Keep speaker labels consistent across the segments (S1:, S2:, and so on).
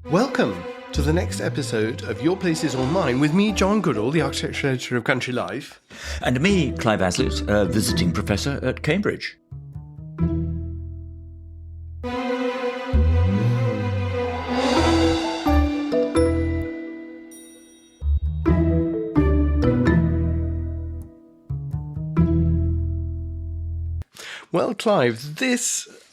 S1: Welcome to the next episode of Your Places or Mine with me, John Goodall, the architecture editor of Country Life.
S2: And me, Clive, a visiting professor at Cambridge.
S1: Well, Clive,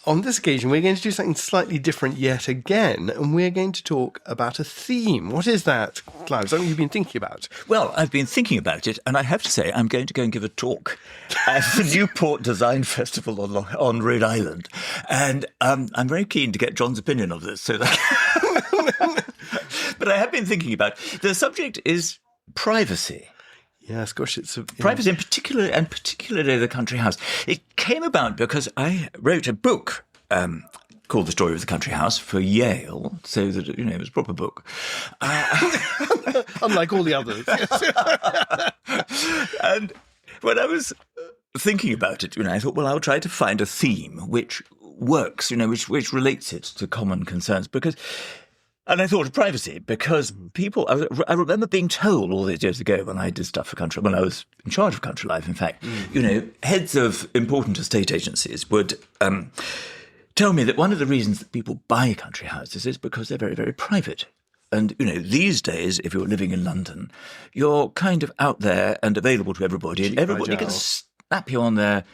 S1: on this occasion, we're going to do something slightly different yet again, and we're going to talk about a theme. What is that, Clive? Something you've been thinking about?
S2: Well, I've been thinking about it, and I have to say I'm going to go and give a talk at the Newport Design Festival on Rhode Island. And I'm very keen to get John's opinion of this. But I have been thinking about it. The subject is privacy.
S1: Yes, gosh,
S2: privacy in particular, and particularly the country house. It came about because I wrote a book called The Story of the Country House for Yale, so that, it was a proper book.
S1: Unlike all the others.
S2: And when I was thinking about it, I thought, well, I'll try to find a theme which works, which relates it to common concerns, And I thought of privacy because people, I remember being told all these years ago when I did stuff for Country, when I was in charge of Country Life, in fact, heads of important estate agencies would tell me that one of the reasons that people buy country houses is because they're very, very private. And, these days, if you're living in London, you're kind of out there and available to everybody, and everybody can snap you on their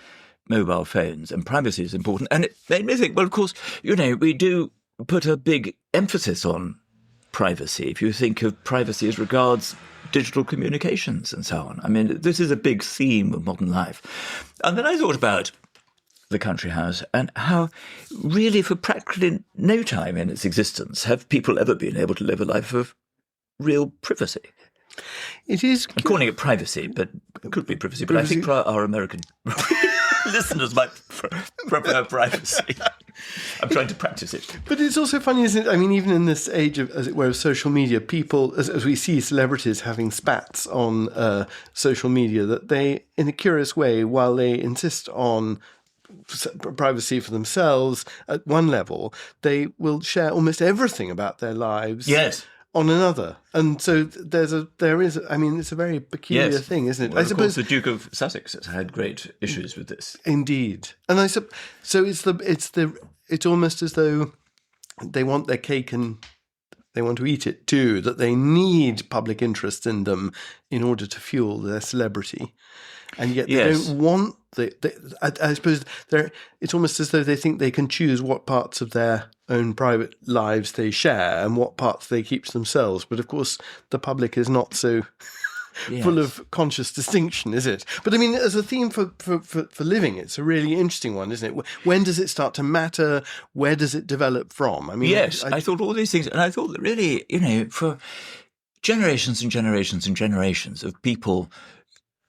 S2: mobile phones, and privacy is important. And it made me think, well, of course, we do put a big emphasis on privacy. If you think of privacy as regards digital communications and so on. I mean, this is a big theme of modern life. And then I thought about the country house and how really for practically no time in its existence have people ever been able to live a life of real privacy.
S1: It is.
S2: I'm calling it privacy, but it could be privacy. But I think our American listeners might prefer privacy. I'm trying to practice it.
S1: But it's also funny, isn't it? I mean, even in this age of, as it were, of social media, people, as we see celebrities having spats on social media, that they, in a curious way, while they insist on privacy for themselves at one level, they will share almost everything about their lives.
S2: Yes.
S1: On another, and so there is. I mean, it's a very peculiar thing, isn't it?
S2: Well, I suppose the Duke of Sussex has had great issues with this.
S1: Indeed, and so it's almost as though they want their cake and they want to eat it too. That they need public interest in them in order to fuel their celebrity, and yet they don't want I suppose it's almost as though they think they can choose what parts of their own private lives they share and what parts they keep to themselves. But of course, the public is not so full of conscious distinction, is it? But I mean, as a theme for living, it's a really interesting one, isn't it? When does it start to matter? Where does it develop from? I mean,
S2: yes, I thought all these things, and I thought that really, for generations and generations and generations of people,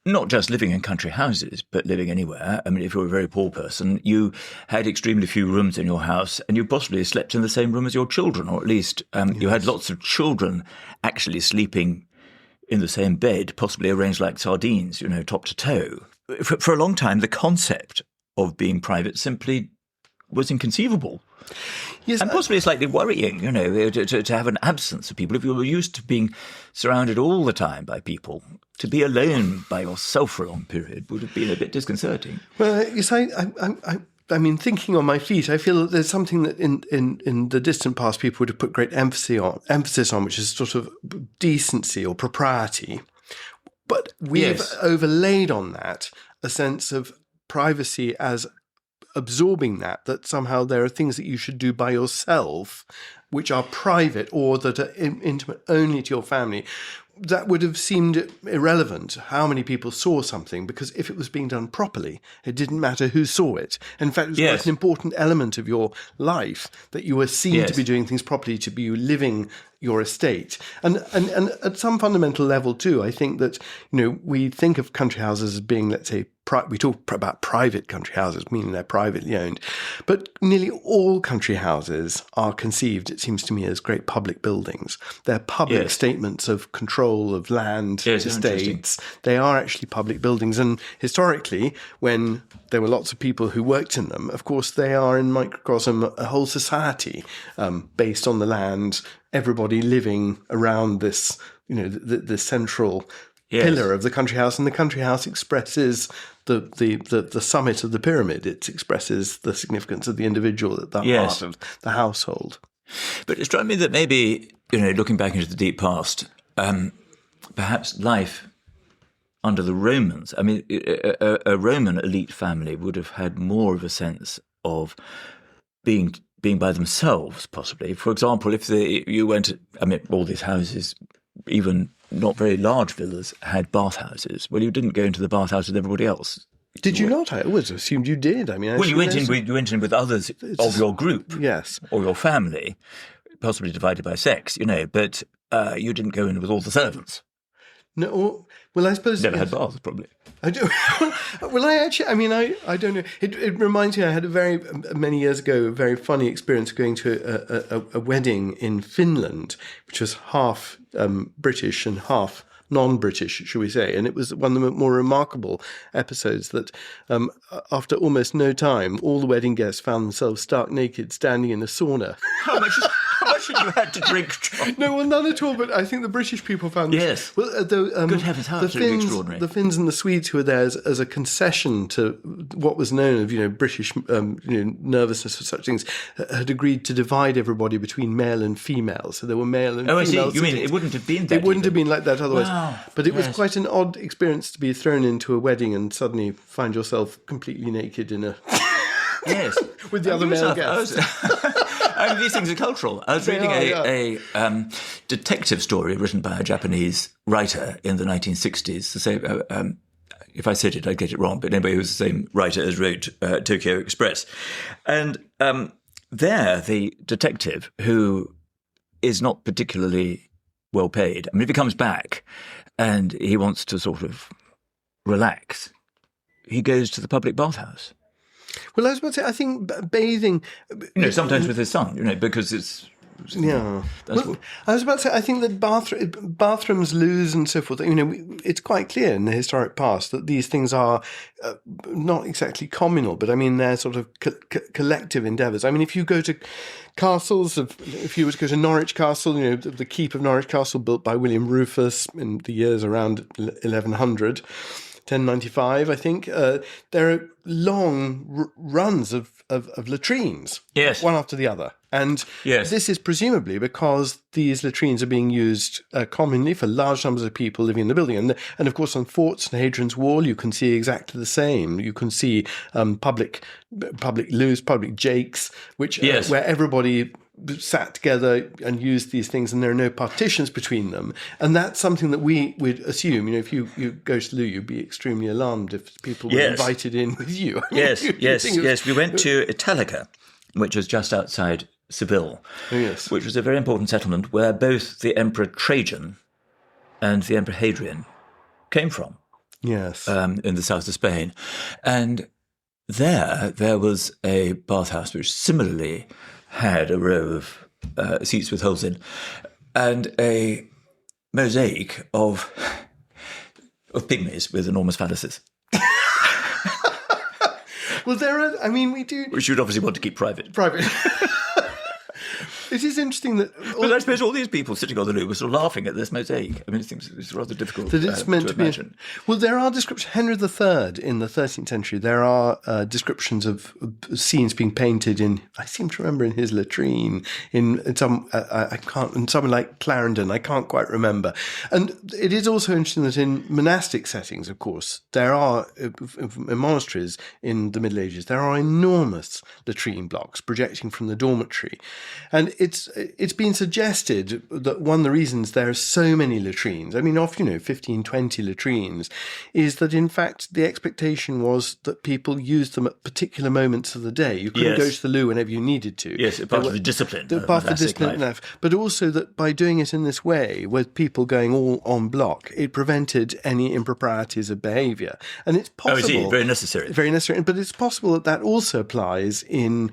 S2: not just living in country houses, but living anywhere. I mean, if you were a very poor person, you had extremely few rooms in your house, and you possibly slept in the same room as your children, or at least you had lots of children actually sleeping in the same bed, possibly arranged like sardines, top to toe. For a long time, the concept of being private simply was inconceivable.
S1: Yes,
S2: and possibly slightly worrying, to have an absence of people. If you were used to being surrounded all the time by people, to be alone by yourself for a long period would have been a bit disconcerting.
S1: Well, yes, I mean, thinking on my feet, I feel that there's something that in the distant past people would have put great emphasis on, which is sort of decency or propriety. But we've overlaid on that a sense of privacy as absorbing that somehow there are things that you should do by yourself which are private or that are intimate only to your family. That would have seemed irrelevant how many people saw something, because if it was being done properly, it didn't matter who saw it. In fact, it was quite an important element of your life that you were seen to be doing things properly, to be living your estate. And at some fundamental level too, I think that, we think of country houses as being, let's say, we talk about private country houses, meaning they're privately owned. But nearly all country houses are conceived, it seems to me, as great public buildings. They're public statements of control control of land
S2: Yes, interesting.
S1: estates. They are actually public buildings. And historically, when there were lots of people who worked in them, of course, they are in microcosm a whole society based on the land, everybody living around this, the central pillar of the country house. And the country house expresses the summit of the pyramid. It expresses the significance of the individual at that part of the household.
S2: But it struck me that maybe, looking back into the deep past, perhaps life under the Romans, I mean, a Roman elite family would have had more of a sense of being by themselves, possibly. For example, if you went, all these houses, even not very large villas, had bathhouses. Well, you didn't go into the bathhouse with everybody else.
S1: Did you not? I always assumed you did.
S2: You went in with others of your group,
S1: yes,
S2: or your family, possibly divided by sex, but you didn't go in with all the servants.
S1: No, well, I suppose
S2: never had baths, probably.
S1: I do. Well, I don't know. It reminds me. I had many years ago a very funny experience going to a wedding in Finland, which was half British and half non-British, should we say. And it was one of the more remarkable episodes that after almost no time, all the wedding guests found themselves stark naked standing in a sauna.
S2: How much had you had to drink, John?
S1: No, well, none at all, but I think the British people found...
S2: Yes.
S1: Well,
S2: good heavens, how absolutely extraordinary.
S1: The Finns and the Swedes who were there as a concession to what was known of, British nervousness for such things, had agreed to divide everybody between male and female. So there were male and female.
S2: I see. You mean it wouldn't have been that?
S1: It wouldn't have been like that otherwise.
S2: Wow.
S1: But it was quite an odd experience to be thrown into a wedding and suddenly find yourself completely naked in a...
S2: Yes.
S1: with the other male guests.
S2: These things are cultural. I was reading a detective story written by a Japanese writer in the 1960s. To say, if I said it, I'd get it wrong, but anyway, he was the same writer as wrote Tokyo Express. And there, the detective, who is not particularly well paid, if he comes back and he wants to sort of relax, he goes to the public bathhouse.
S1: Well, I was about to say, I think bathing...
S2: sometimes with his son, because it's...
S1: Yeah. Well, I was about to say, I think that bathrooms, loos and so forth, it's quite clear in the historic past that these things are not exactly communal, but they're sort of collective endeavours. If you go to castles, if you were to go to Norwich Castle, the keep of Norwich Castle built by William Rufus in the years around 1100, 1095, I think, there are long runs of latrines,
S2: yes,
S1: one after the other. And this is presumably because these latrines are being used commonly for large numbers of people living in the building. And of course, on Forts and Hadrian's Wall, you can see exactly the same. You can see public loos, public jakes, where everybody sat together and used these things, and there are no partitions between them. And that's something that we would assume, if you go to the loo, you'd be extremely alarmed if people were invited in with you.
S2: Yes. We went to Italica, which was just outside Seville, which was a very important settlement where both the Emperor Trajan and the Emperor Hadrian came from.
S1: Yes.
S2: In the south of Spain. And there was a bathhouse which similarly had a row of seats with holes in, and a mosaic of pygmies with enormous phalluses.
S1: Well, there are. We do.
S2: Which you'd obviously want to keep private.
S1: It is interesting that...
S2: But I suppose all these people sitting on the loo were sort of laughing at this mosaic. It's rather difficult
S1: that it's meant to
S2: imagine.
S1: Well, there are descriptions. Henry III in the 13th century, there are descriptions of scenes being painted in, I seem to remember, in his latrine, in some, in somewhere like Clarendon, I can't quite remember. And it is also interesting that in monastic settings, of course, there are, in monasteries in the Middle Ages, there are enormous latrine blocks projecting from the dormitory. And it's been suggested that one of the reasons there are so many latrines, often 15, 20 latrines, is that in fact the expectation was that people used them at particular moments of the day. You couldn't go to the loo whenever you needed to.
S2: Yes, part of the discipline.
S1: Part of the discipline enough. But also that by doing it in this way, with people going all en bloc, it prevented any improprieties of behaviour. And it's possible...
S2: Oh, I see. Very necessary.
S1: Very necessary. But it's possible that also applies in,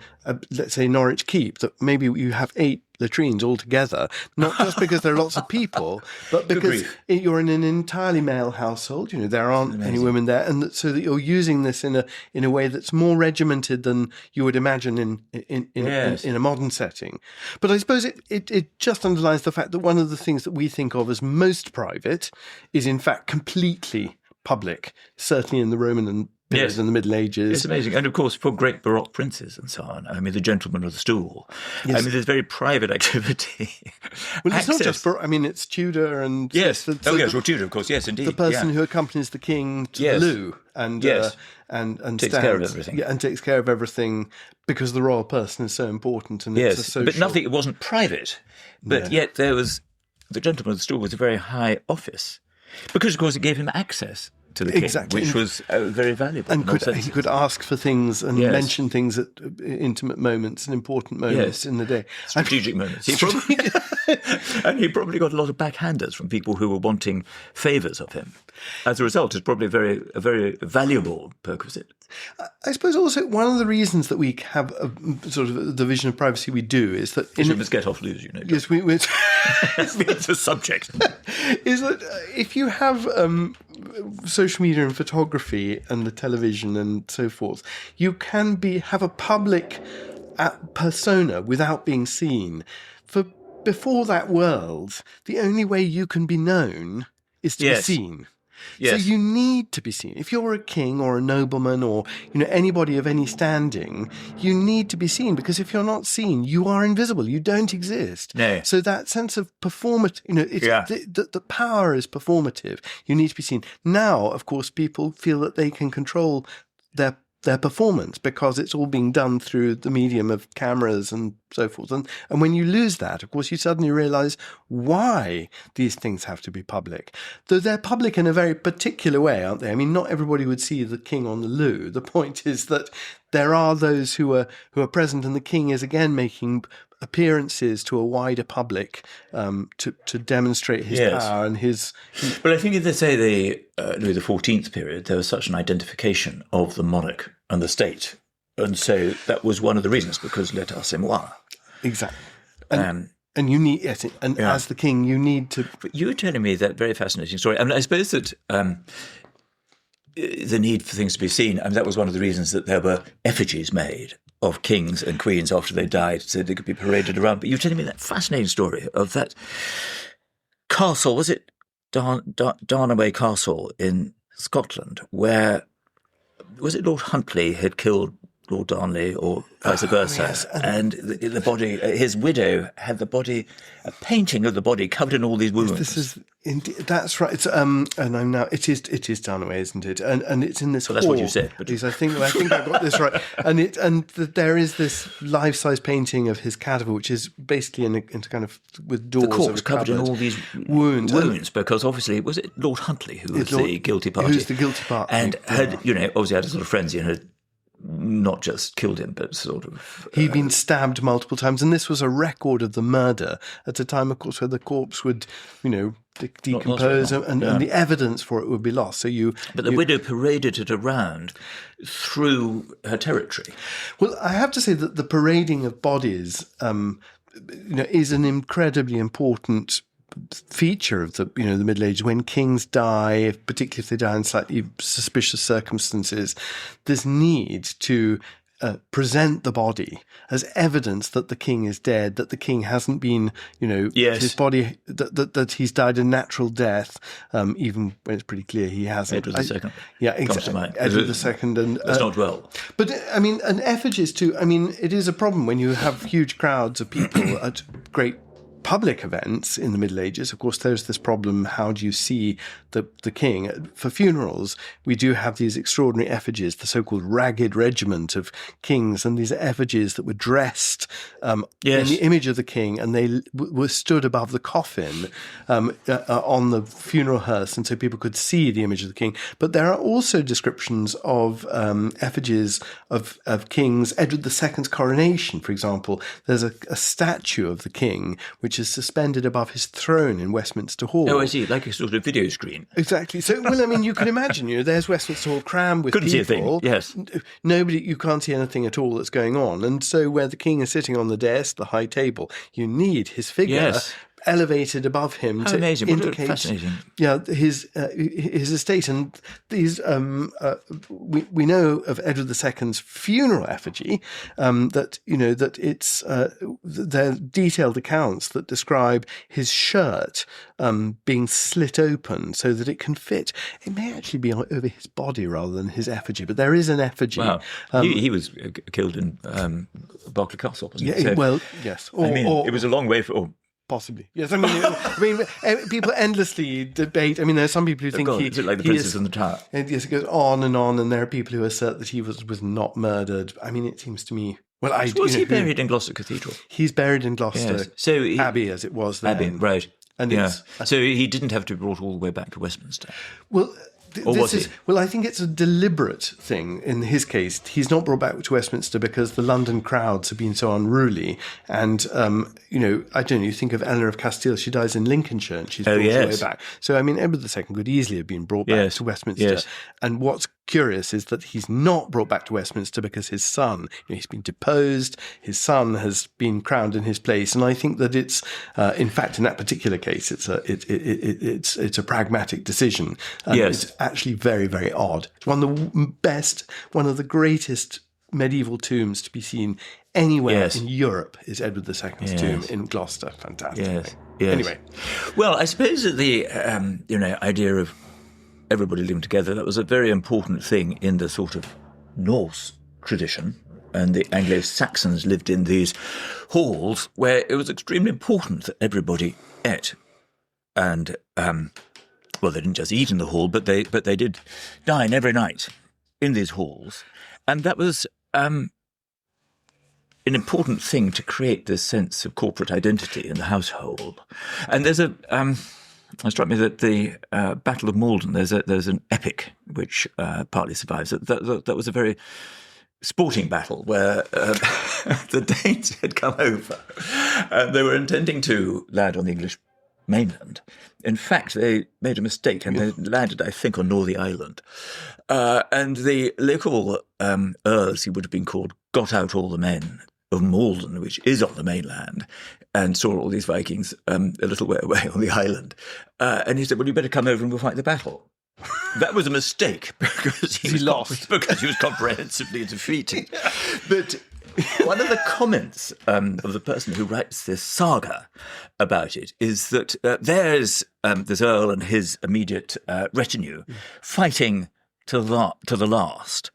S1: let's say, Norwich Keep, that maybe you have 8 latrines altogether, not just because there are lots of people, but because you're in an entirely male household. There aren't any women there, and so that you're using this in a way that's more regimented than you would imagine in a modern setting. But I suppose it just underlines the fact that one of the things that we think of as most private is in fact completely public, certainly in the Roman and in the Middle Ages.
S2: It's amazing. And of course, for great Baroque princes and so on, I mean, the gentleman of the stool.
S1: Yes.
S2: I mean, there's very private activity.
S1: Well, it's not just it's Tudor and...
S2: Yes. Tudor, of course. Yes, indeed.
S1: The person who accompanies the king to the loo and
S2: takes care of everything.
S1: Yeah, and takes care of everything because the royal person is so important. And it's a social...
S2: But nothing, it wasn't private. But yet there was... The gentleman of the stool was a very high office because, of course, it gave him access to the king, which was very valuable.
S1: And he could ask for things and mention things at intimate moments and important moments in the day.
S2: Strategic moments. And he probably got a lot of backhanders from people who were wanting favours of him. As a result, it's probably a very valuable perquisite.
S1: I suppose also one of the reasons that we have a sort of the vision of privacy we do is that...
S2: we must get off loose,
S1: Yes,
S2: it's a subject.
S1: Is that if you have social media and photography and the television and so forth, you can have a public persona without being seen. For before that world, the only way you can be known is to be seen. Yes. So you need to be seen. If you're a king or a nobleman or anybody of any standing, you need to be seen, because if you're not seen, you are invisible. You don't exist.
S2: No.
S1: So that sense of performative, the power is performative. You need to be seen. Now, of course, people feel that they can control their performance because it's all being done through the medium of cameras and so forth. And when you lose that, of course, you suddenly realize why these things have to be public. Though they're public in a very particular way, aren't they? I mean, not everybody would see the king on the loo. The point is that there are those who are present, and the king is again making appearances to a wider public to demonstrate his power and his...
S2: Well, I think if they say the Louis XIV period, there was such an identification of the monarch and the state. And so that was one of the reasons, because l'état c'est moi.
S1: Exactly. And you need... Yes, and as the king, you need to...
S2: But you were telling me that very fascinating story. I mean, I suppose that... the need for things to be seen, I mean, that was one of the reasons that there were effigies made of kings and queens after they died, so they could be paraded around. But you were telling me that fascinating story of that castle, was it Darnaway Castle in Scotland, where, was it Lord Huntley had killed Lord Darnley or vice versa? Yes. And the body, his widow had the body, a painting of the body covered in all these wounds.
S1: This is indeed, that's right. It's and I'm now it is Darnaway, isn't it? And it's in this.
S2: Well, that's what you said. But
S1: I think I got this right. And there is this life-size painting of his cadaver, which is basically in kind of with doors.
S2: The corpse covered in all these wounds, because obviously was it Lord Huntley who was the guilty party?
S1: Who's the guilty party?
S2: And had obviously had a sort of frenzy and had not just killed him, but sort of...
S1: He'd been stabbed multiple times, and this was a record of the murder at a time, of course, where the corpse would, decompose and the evidence for it would be lost. So
S2: But the widow paraded it around through her territory.
S1: Well, I have to say that the parading of bodies, is an incredibly important feature of the Middle Ages. When kings die, particularly if they die in slightly suspicious circumstances, there's need to present the body as evidence that the king is dead, that the king hasn't been, his body, that he's died a natural death, even when it's pretty clear he hasn't.
S2: Edward II.
S1: Yeah, exactly. Edward II. And
S2: that's not well.
S1: But, I mean, and effigies too, I mean, it is a problem when you have huge crowds of people at great public events in the Middle Ages. Of course, there's this problem: how do you see the king? For funerals, we do have these extraordinary effigies, the so-called ragged regiment of kings, and these effigies that were dressed in the image of the king, and they were stood above the coffin on the funeral hearse, and so people could see the image of the king. But there are also descriptions of effigies of kings. Edward II's coronation, for example, there's a statue of the king, which which is suspended above his throne in Westminster Hall.
S2: Oh, I see, like a sort of video screen.
S1: Exactly. So, well, I mean, you can imagine, there's Westminster Hall crammed with
S2: Couldn't
S1: people.
S2: see a thing, yes.
S1: You can't see anything at all that's going on. And so where the king is sitting on the desk, the high table, you need his figure elevated above him
S2: How
S1: to
S2: amazing.
S1: indicate
S2: Fascinating.
S1: his estate. And these we know of Edward II's funeral effigy that it's there are detailed accounts that describe his shirt being slit open so that it can fit. It may actually be over his body rather than his effigy, but there is an effigy.
S2: Wow. He was killed in Berkeley Castle, wasn't he?
S1: Yeah, well, yes.
S2: It was a long way for...
S1: Possibly, yes. I mean, people endlessly debate. I mean, there are some people who think
S2: is it like the Princess in the Tower?
S1: Yes, it goes on, and there are people who assert that he was not murdered. I mean, it seems to me. Well,
S2: was he buried in Gloucester Cathedral?
S1: He's buried in Gloucester Abbey, as it was then.
S2: Abbey, right?
S1: And
S2: so he didn't have to be brought all the way back to Westminster.
S1: Well.
S2: Or was he?
S1: Well, I think it's a deliberate thing in his case. He's not brought back to Westminster because the London crowds have been so unruly. And, I don't know, you think of Eleanor of Castile, she dies in Lincolnshire and she's brought all the way back. So, I mean, Edward II could easily have been brought back to Westminster.
S2: Yes.
S1: And what's curious is that he's not brought back to Westminster because his son, he's been deposed, his son has been crowned in his place. And I think that it's, in fact, in that particular case, it's a pragmatic decision. It's actually very, very odd. It's one of the greatest medieval tombs to be seen anywhere in Europe is Edward II's tomb in Gloucester. Fantastic.
S2: Yes.
S1: Anyway.
S2: Well, I suppose that the, idea of everybody living together, that was a very important thing in the sort of Norse tradition. And the Anglo-Saxons lived in these halls where it was extremely important that everybody ate. And, they didn't just eat in the hall, but they did dine every night in these halls. And that was an important thing to create this sense of corporate identity in the household. And there's it struck me that the Battle of Malden, there's an epic which partly survives. That was a very sporting battle where the Danes had come over and they were intending to land on the English mainland. In fact, they made a mistake and they landed, I think, on Northey Island. And the local earls, he would have been called, got out all the men of Malden, which is on the mainland, and saw all these Vikings a little way away on the island. And he said, well, you better come over and we'll fight the battle. That was a mistake because he lost. Because he was comprehensively defeated. But one of the comments of the person who writes this saga about it is that there's this earl and his immediate retinue fighting to the last.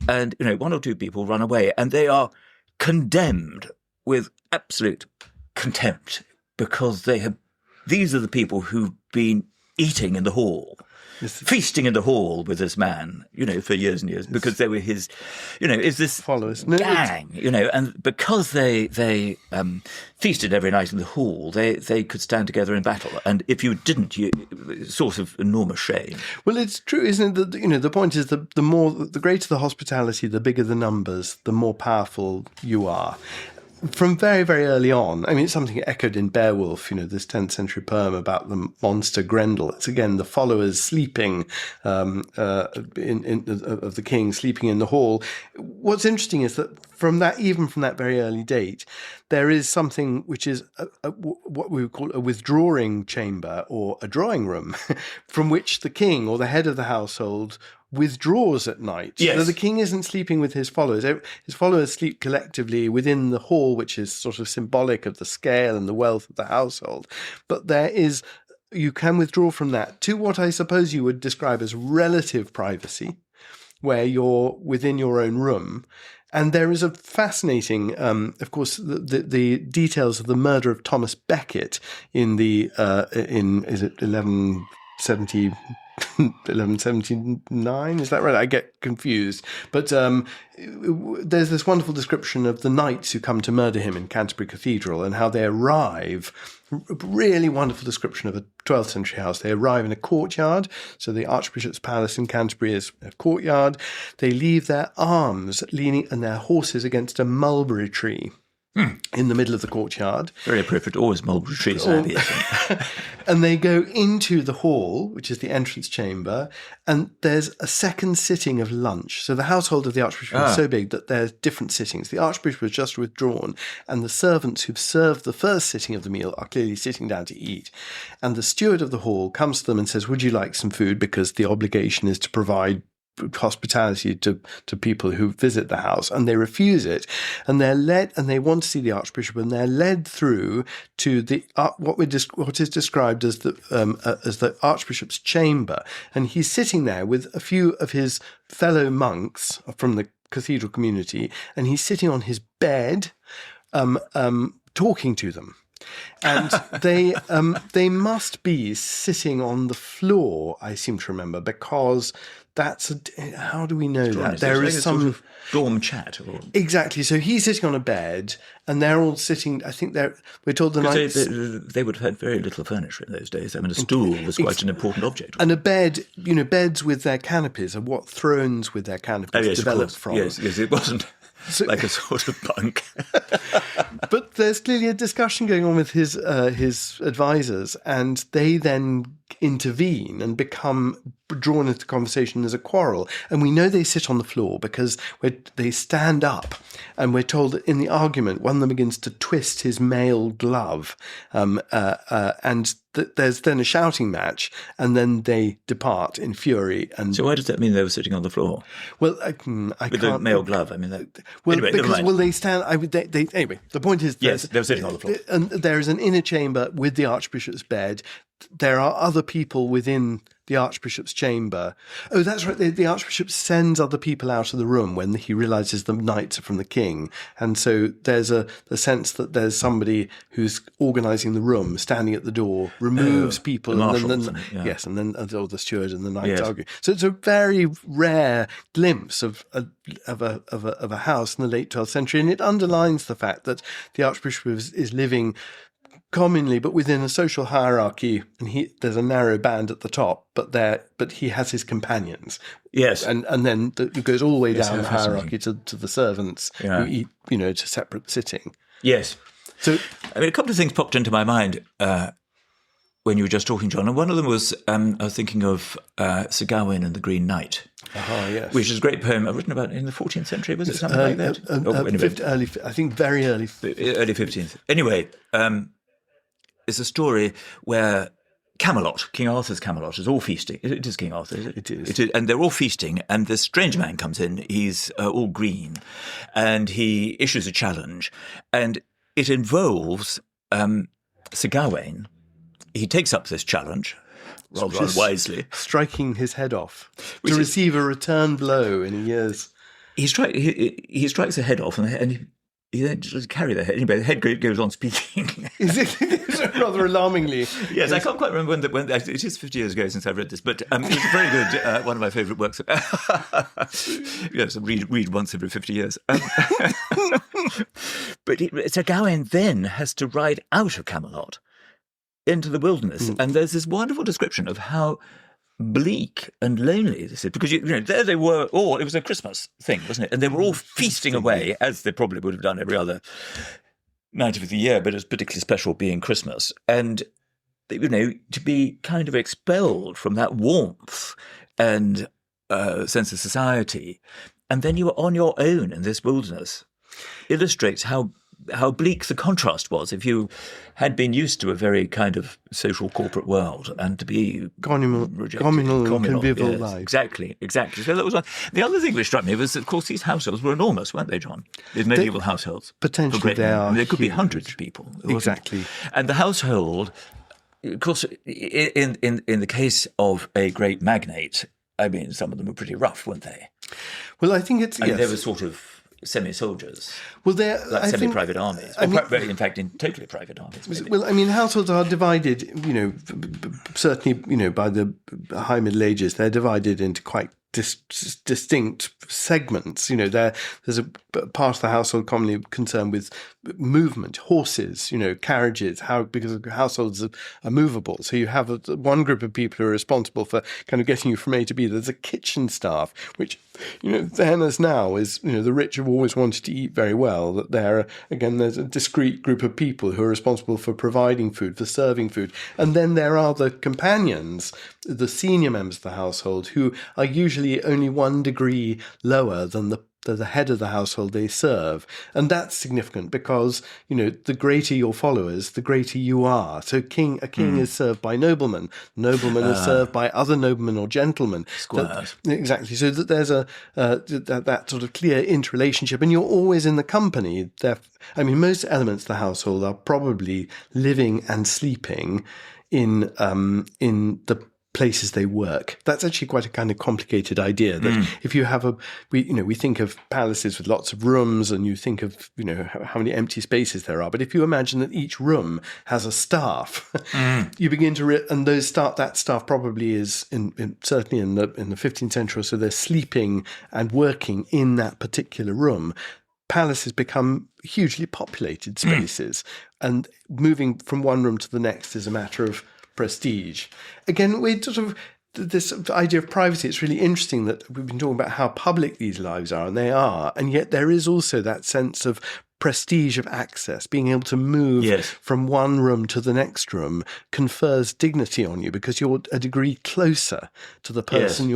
S2: And, one or two people run away and they are condemned with absolute contempt because these are the people who've been eating in the hall. Feasting in the hall with this man, for years and years, because they were his, is this
S1: followers
S2: gang, and because they feasted every night in the hall, they could stand together in battle, and if you didn't, source of enormous shame.
S1: Well, it's true, isn't it? That the point is that the greater the hospitality, the bigger the numbers, the more powerful you are. From very, very early on, I mean, it's something echoed in Beowulf, this 10th century poem about the monster Grendel. It's again the followers sleeping of the king, sleeping in the hall. What's interesting is that from that very early date, there is something which is what we would call a withdrawing chamber or a drawing room, from which the king or the head of the household withdraws at night.
S2: Yes.
S1: So the king isn't sleeping with his followers. His followers sleep collectively within the hall, which is sort of symbolic of the scale and the wealth of the household. But you can withdraw from that to what I suppose you would describe as relative privacy, where you're within your own room. And there is a fascinating, of course, the details of the murder of Thomas Becket in is it 1170? 1179, is that right? I get confused. But there's this wonderful description of the knights who come to murder him in Canterbury Cathedral and how they arrive. Really wonderful description of a 12th century house. They arrive in a courtyard. So the Archbishop's Palace in Canterbury is a courtyard. They leave their arms leaning and their horses against a mulberry tree. in the middle of the courtyard.
S2: Very appropriate. Always mulberry trees.
S1: And they go into the hall, which is the entrance chamber, and there's a second sitting of lunch. So the household of the Archbishop is so big that there's different sittings. The Archbishop has just withdrawn, and the servants who've served the first sitting of the meal are clearly sitting down to eat. And the steward of the hall comes to them and says, "Would you like some food?" Because the obligation is to provide hospitality to people who visit the house, and they refuse it, and they're led, and they want to see the Archbishop, and they're led through to the what is described as the Archbishop's chamber, and he's sitting there with a few of his fellow monks from the cathedral community, and he's sitting on his bed, talking to them. And they must be sitting on the floor, I seem to remember, because how do we know that?
S2: There is some sort of dorm chat.
S1: Exactly. So he's sitting on a bed, and they're all sitting. I think we're told the knights.
S2: They would have had very little furniture in those days. I mean, a stool was quite an important object.
S1: And a bed, beds with their canopies are what thrones with their canopies developed from.
S2: Yes, it wasn't. Like a sort of bunk.
S1: But there's clearly a discussion going on with his advisors, and they then intervene and become drawn into conversation as a quarrel. And we know they sit on the floor because they stand up, and we're told that in the argument, one of them begins to twist his mail glove, and there's then a shouting match, and then they depart in fury. And
S2: so why does that mean they were sitting on the floor?
S1: Well, I can't.
S2: With the mail glove, I mean.
S1: Anyway, they stand. Anyway, the point is,
S2: yes, they were sitting on the floor,
S1: and there is an inner chamber with the Archbishop's bed. There are other people within the Archbishop's chamber. Oh, that's right. The Archbishop sends other people out of the room when he realises the knights are from the king. And so there's the sense that there's somebody who's organising the room, standing at the door, removes people.
S2: The
S1: and then the steward and the knights argue. So it's a very rare glimpse of a house in the late 12th century. And it underlines the fact that the Archbishop is living commonly, but within a social hierarchy, and there's a narrow band at the top, but he has his companions.
S2: Yes,
S1: and then it goes all the way down the hierarchy to the servants who eat, to separate sitting.
S2: Yes.
S1: So,
S2: I mean, a couple of things popped into my mind when you were just talking, John, and one of them was I was thinking of Sir Gawain and the Green Knight.
S1: Yes.
S2: Which is a great poem written about in the 14th century, was it something like that?
S1: I think very early.
S2: Early 15th. Anyway, it's a story where Camelot, King Arthur's Camelot, is all feasting. It is King Arthur, is it?
S1: It is.
S2: And they're all feasting, and this strange man comes in. He's all green, and he issues a challenge, and it involves Sir Gawain. He takes up this challenge rather unwisely,
S1: striking his head off to receive a return blow in a year's.
S2: He strikes the head off, and he then just carry the head. Anyway, the head goes on speaking.
S1: Is it rather alarmingly?
S2: Yes, I can't quite remember when it is 50 years ago since I've read this, but it's a very good, one of my favourite works. Yes, read once every 50 years. But Sir Gawain then has to ride out of Camelot into the wilderness, and there's this wonderful description of how bleak and lonely this is, because there they were all. It was a Christmas thing, wasn't it? And they were all feasting away, as they probably would have done every other night of the year, but it's particularly special being Christmas. And to be kind of expelled from that warmth and sense of society, and then you were on your own in this wilderness, illustrates how bleak the contrast was if you had been used to a very kind of social corporate world, and to be
S1: communal and convivial life.
S2: Exactly. So that was one. The other thing which struck me was, of course, these households were enormous, weren't they, John? These medieval households.
S1: Potentially they are.
S2: There could be hundreds of people.
S1: Exactly.
S2: And the household, of course, in the case of a great magnate, I mean, some of them were pretty rough, weren't they?
S1: Well, I think
S2: they were sort of semi-soldiers.
S1: Well, they're
S2: like semi-private armies. In fact, in totally private armies. Maybe.
S1: Well, I mean, households are divided. Certainly, by the High Middle Ages, they're divided into quite distinct segments. There's a part of the household commonly concerned with movement, horses, carriages, because households are movable. So you have one group of people who are responsible for kind of getting you from A to B. There's a kitchen staff, which, then as now is, the rich have always wanted to eat very well. That there's a discrete group of people who are responsible for providing food, for serving food. And then there are the companions, the senior members of the household, who are usually only 1 degree lower than the head of the household they serve. And that's significant because, the greater your followers, the greater you are. So a king is served by noblemen. Noblemen are served by other noblemen or gentlemen.
S2: Squires.
S1: Exactly. So that there's that sort of clear interrelationship, and you're always in the company. Most elements of the household are probably living and sleeping in the places they work. That's actually quite a kind of complicated idea, that if you have we think of palaces with lots of rooms, and you think of, how many empty spaces there are. But if you imagine that each room has a staff, you begin to, and that staff probably is certainly in the 15th century or so, they're sleeping and working in that particular room. Palaces become hugely populated spaces, and moving from one room to the next is a matter of prestige. Again, we this idea of privacy. It's really interesting that we've been talking about how public these lives are, and they are, and yet there is also that sense of prestige of access. Being able to move from one room to the next room confers dignity on you, because you're a degree closer to the person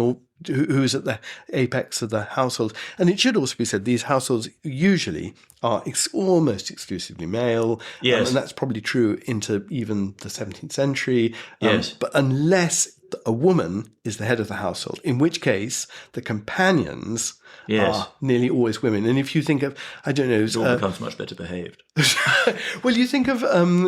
S1: who's at the apex of the household. And it should also be said, these households usually are almost exclusively male. And that's probably true into even the 17th century. But unless a woman is the head of the household, in which case the companions are nearly always women. And if you think of, I don't know...
S2: It all becomes much better behaved.
S1: Well, you think of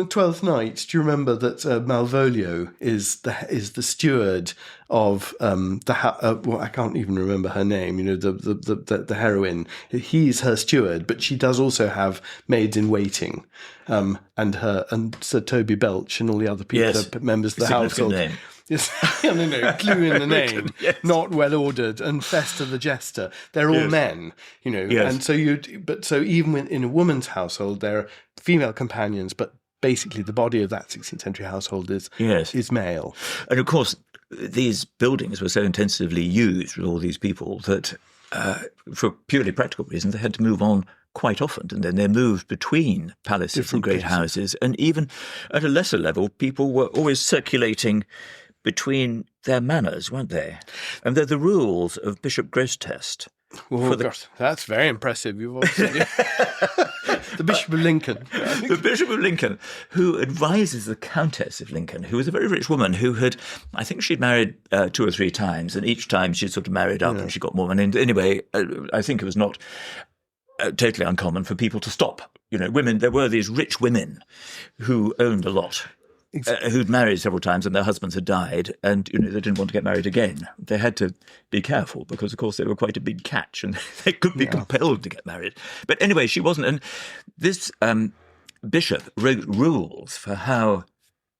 S1: Twelfth Night. Do you remember that Malvolio is the steward of I can't even remember her name. The heroine. He's her steward, but she does also have maids in waiting, and Sir Toby Belch and all the other people, members of the household.
S2: Name.
S1: Yes, clue in the name. Not well ordered, and Fester the jester. They're all men, And so so even in a woman's household, there are female companions, but basically the body of that 16th century household is male.
S2: And of course, these buildings were so intensively used with all these people that, for purely practical reasons, they had to move on quite often, and then they moved between palaces and great houses. And even at a lesser level, people were always circulating between their manors, weren't they? And they're the rules of Bishop Grosseteste.
S1: Oh, gosh, that's very impressive. You've obviously... The Bishop of Lincoln.
S2: The Bishop of Lincoln, who advises the Countess of Lincoln, who was a very rich woman who I think she'd married 2 or 3 times, and each time she'd sort of married up and she got more money. And anyway, I think it was not totally uncommon for people to stop. Women, there were these rich women who owned a lot. Who'd married several times and their husbands had died, and they didn't want to get married again. They had to be careful because, of course, they were quite a big catch and they could be compelled to get married. But anyway, she wasn't. And this bishop wrote rules for how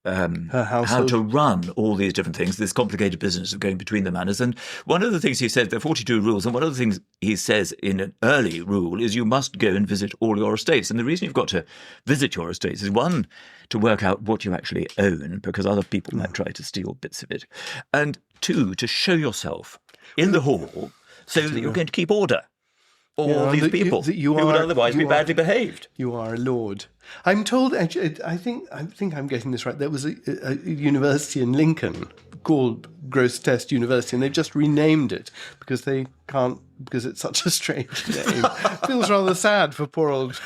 S2: to run all these different things, this complicated business of going between the manors. And one of the things he said, there are 42 rules, and one of the things he says in an early rule is you must go and visit all your estates. And the reason you've got to visit your estates is, 1, to work out what you actually own, because other people might try to steal bits of it, and 2, to show yourself in the hall so that you're going to keep order. All these people who would otherwise be badly behaved.
S1: You are a lord. I'm told, actually, I think I'm getting this right. There was a university in Lincoln called Grosseteste University, and they've just renamed it because it's such a strange name. Feels rather sad for poor old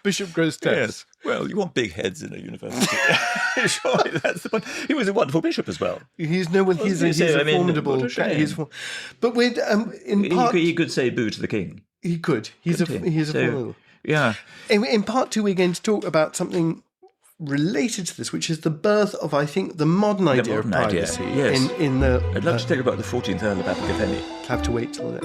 S1: Bishop Grosseteste. Yes.
S2: Well, you want big heads in a university. Surely that's the point. He was a wonderful bishop as well.
S1: He's a formidable. But with
S2: he could say boo to the king.
S1: He could. He's a formidable.
S2: Yeah.
S1: In part 2, we're going to talk about something related to this, which is the birth of, I think, the modern idea of privacy.
S2: Yes.
S1: I'd
S2: love to tell you about the 14th Earl of Abergavenny.
S1: Have to wait till then.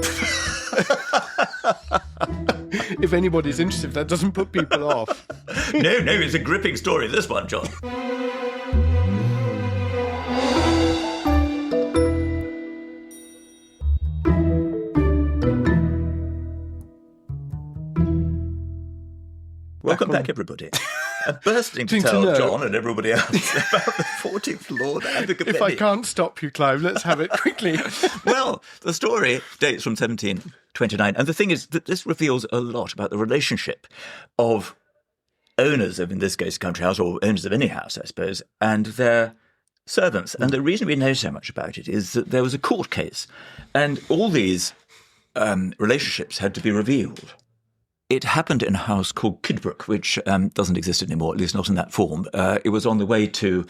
S1: If anybody's interested, if that doesn't put people off.
S2: No, it's a gripping story, this one, John. Welcome back, everybody. I'm bursting to tell John and everybody else about the 14th Lord Abergavenny.
S1: If I can't stop you, Clive, let's have it quickly.
S2: Well, the story dates from 1729. And the thing is that this reveals a lot about the relationship of owners of, in this case, a country house, or owners of any house, I suppose, and their servants. And the reason we know so much about it is that there was a court case, and all these relationships had to be revealed. It happened in a house called Kidbrooke, which doesn't exist anymore, at least not in that form. It was on the way to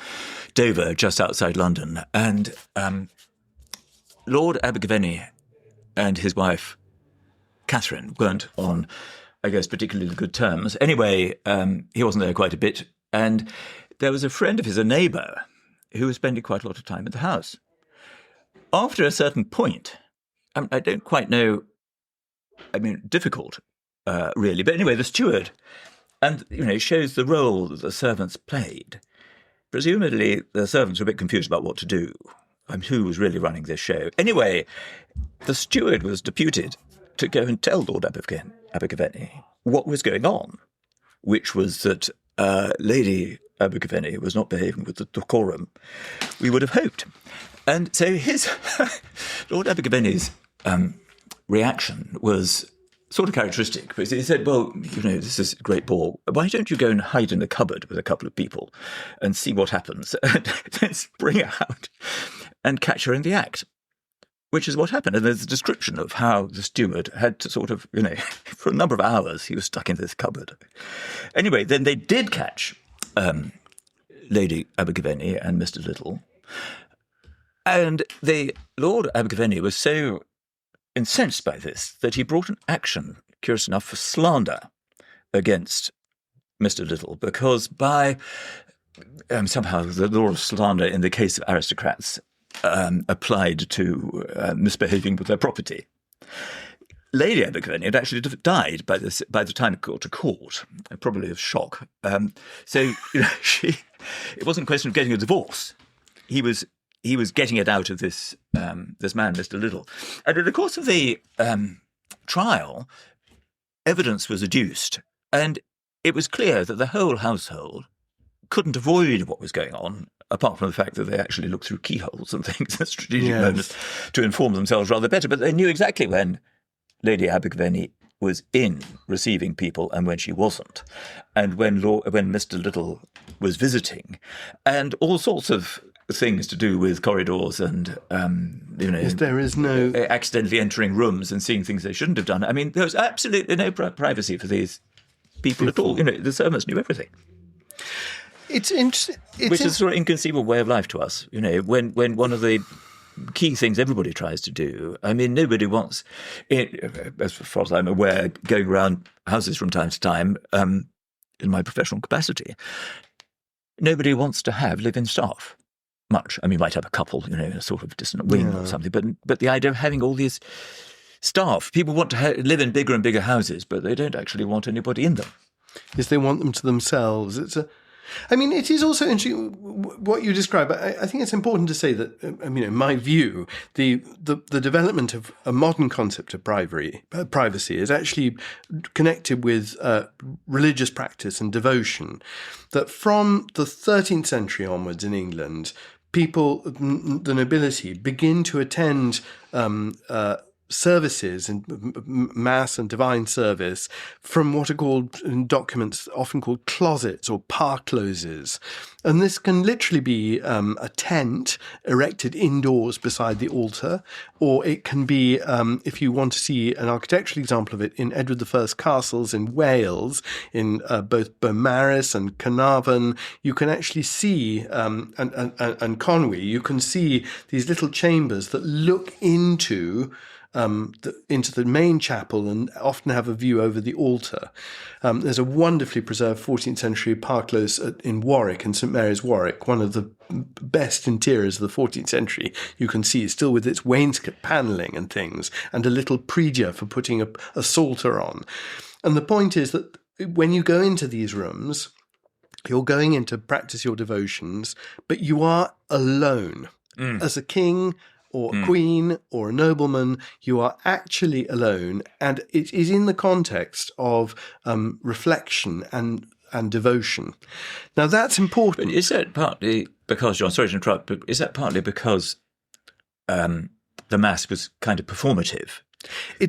S2: Dover, just outside London. And Lord Abergavenny and his wife, Catherine, weren't on, I guess, particularly good terms. Anyway, he wasn't there quite a bit. And there was a friend of his, a neighbour, who was spending quite a lot of time at the house. After a certain point, I don't quite know, difficult, really. But anyway, the steward, and, shows the role that the servants played. Presumably, the servants were a bit confused about what to do and who was really running this show. Anyway, the steward was deputed to go and tell Lord Abergavenny what was going on, which was that Lady Abergavenny was not behaving with the decorum we would have hoped. And so Lord Abergavenny's reaction was sort of characteristic, because he said, well, this is a great ball. Why don't you go and hide in a cupboard with a couple of people and see what happens, and then spring her out and catch her in the act? Which is what happened. And there's a description of how the steward had to sort of, for a number of hours, he was stuck in this cupboard. Anyway, then they did catch Lady Abergavenny and Mr. Little. And the Lord Abergavenny was so incensed by this that he brought an action, curious enough, for slander against Mr. Little, because by somehow the law of slander in the case of aristocrats applied to misbehaving with their property. Lady Abergavenny had actually died by the time it got to court, probably of shock. So it wasn't a question of getting a divorce. He was getting it out of this man, Mr. Little. And in the course of the trial, evidence was adduced, and it was clear that the whole household couldn't avoid what was going on, apart from the fact that they actually looked through keyholes and things at strategic moments to inform themselves rather better. But they knew exactly when Lady Abergavenny was in receiving people and when she wasn't, and when Mr. Little was visiting, and all sorts of things to do with corridors and,
S1: Yes, there is no
S2: accidentally entering rooms and seeing things they shouldn't have done. I mean, there was absolutely no privacy for these people at all. The servants knew everything.
S1: It's interesting.
S2: Which is a sort of inconceivable way of life to us. When one of the key things everybody tries to do, nobody wants, as far as I'm aware, going around houses from time to time, in my professional capacity, nobody wants to have live-in staff. Much. You might have a couple, in a sort of distant wing or something, but the idea of having all these staff, people want to live in bigger and bigger houses, but they don't actually want anybody in them.
S1: Yes, they want them to themselves. It is also interesting what you describe. I think it's important to say that, in my view, the development of a modern concept of privacy is actually connected with religious practice and devotion. That from the 13th century onwards in England, people, the nobility, begin to attend services and mass and divine service from what are called in documents often called closets or parcloses. And this can literally be a tent erected indoors beside the altar, or it can be, if you want to see an architectural example of it, in Edward I's castles in Wales, in both Beaumaris and Carnarvon, you can actually see, and Conwy, you can see these little chambers that look into the main chapel and often have a view over the altar. There's a wonderfully preserved 14th century parclose in Warwick, in St Mary's, Warwick, one of the best interiors of the 14th century. You can see still with its wainscot panelling and things, and a little prie-dieu for putting a psalter on. And the point is that when you go into these rooms, you're going in to practice your devotions, but you are alone. As a king or a queen or a nobleman, you are actually alone, and it is in the context of reflection and devotion. Now that's important.
S2: But is that partly because, John, sorry to interrupt, but is that partly because the Mass was kind of performative?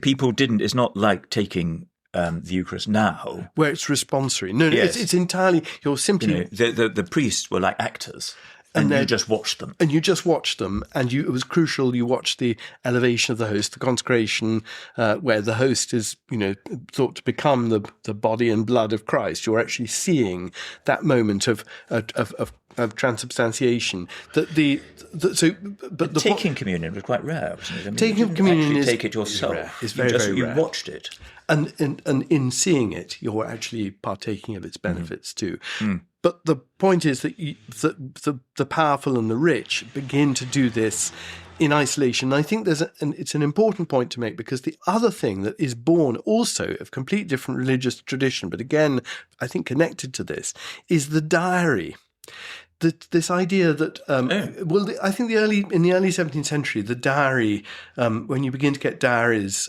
S2: People didn't, it's not like taking the Eucharist now,
S1: where it's responsory. No,
S2: Yes.
S1: it's entirely, you're simply...
S2: the priests were like actors. And you just watched them.
S1: And you just watched them, and it was crucial. You watched the elevation of the host, the consecration, where the host is, thought to become the body and blood of Christ. You're actually seeing that moment of transubstantiation. But
S2: Taking communion was quite rare, wasn't it? I mean,
S1: taking communion is
S2: take it yourself.
S1: rare. It's very, very rare.
S2: You watched it.
S1: And in seeing it, you're actually partaking of its benefits too. But the point is that the powerful and the rich begin to do this in isolation. And I think it's an important point to make, because the other thing that is born also of complete different religious tradition, but again, I think connected to this, is the diary. This idea that, I think in the early 17th century, the diary, when you begin to get diaries,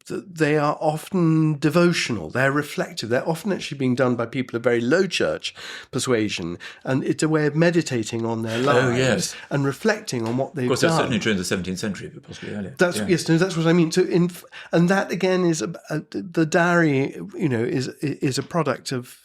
S1: they are often devotional, they're reflective, they're often actually being done by people of very low church persuasion, and it's a way of meditating on their lives and reflecting on what they've done.
S2: Of course, that's certainly during the 17th century, but possibly earlier.
S1: Yes, that's what I mean. So, and that again is the diary, is a product of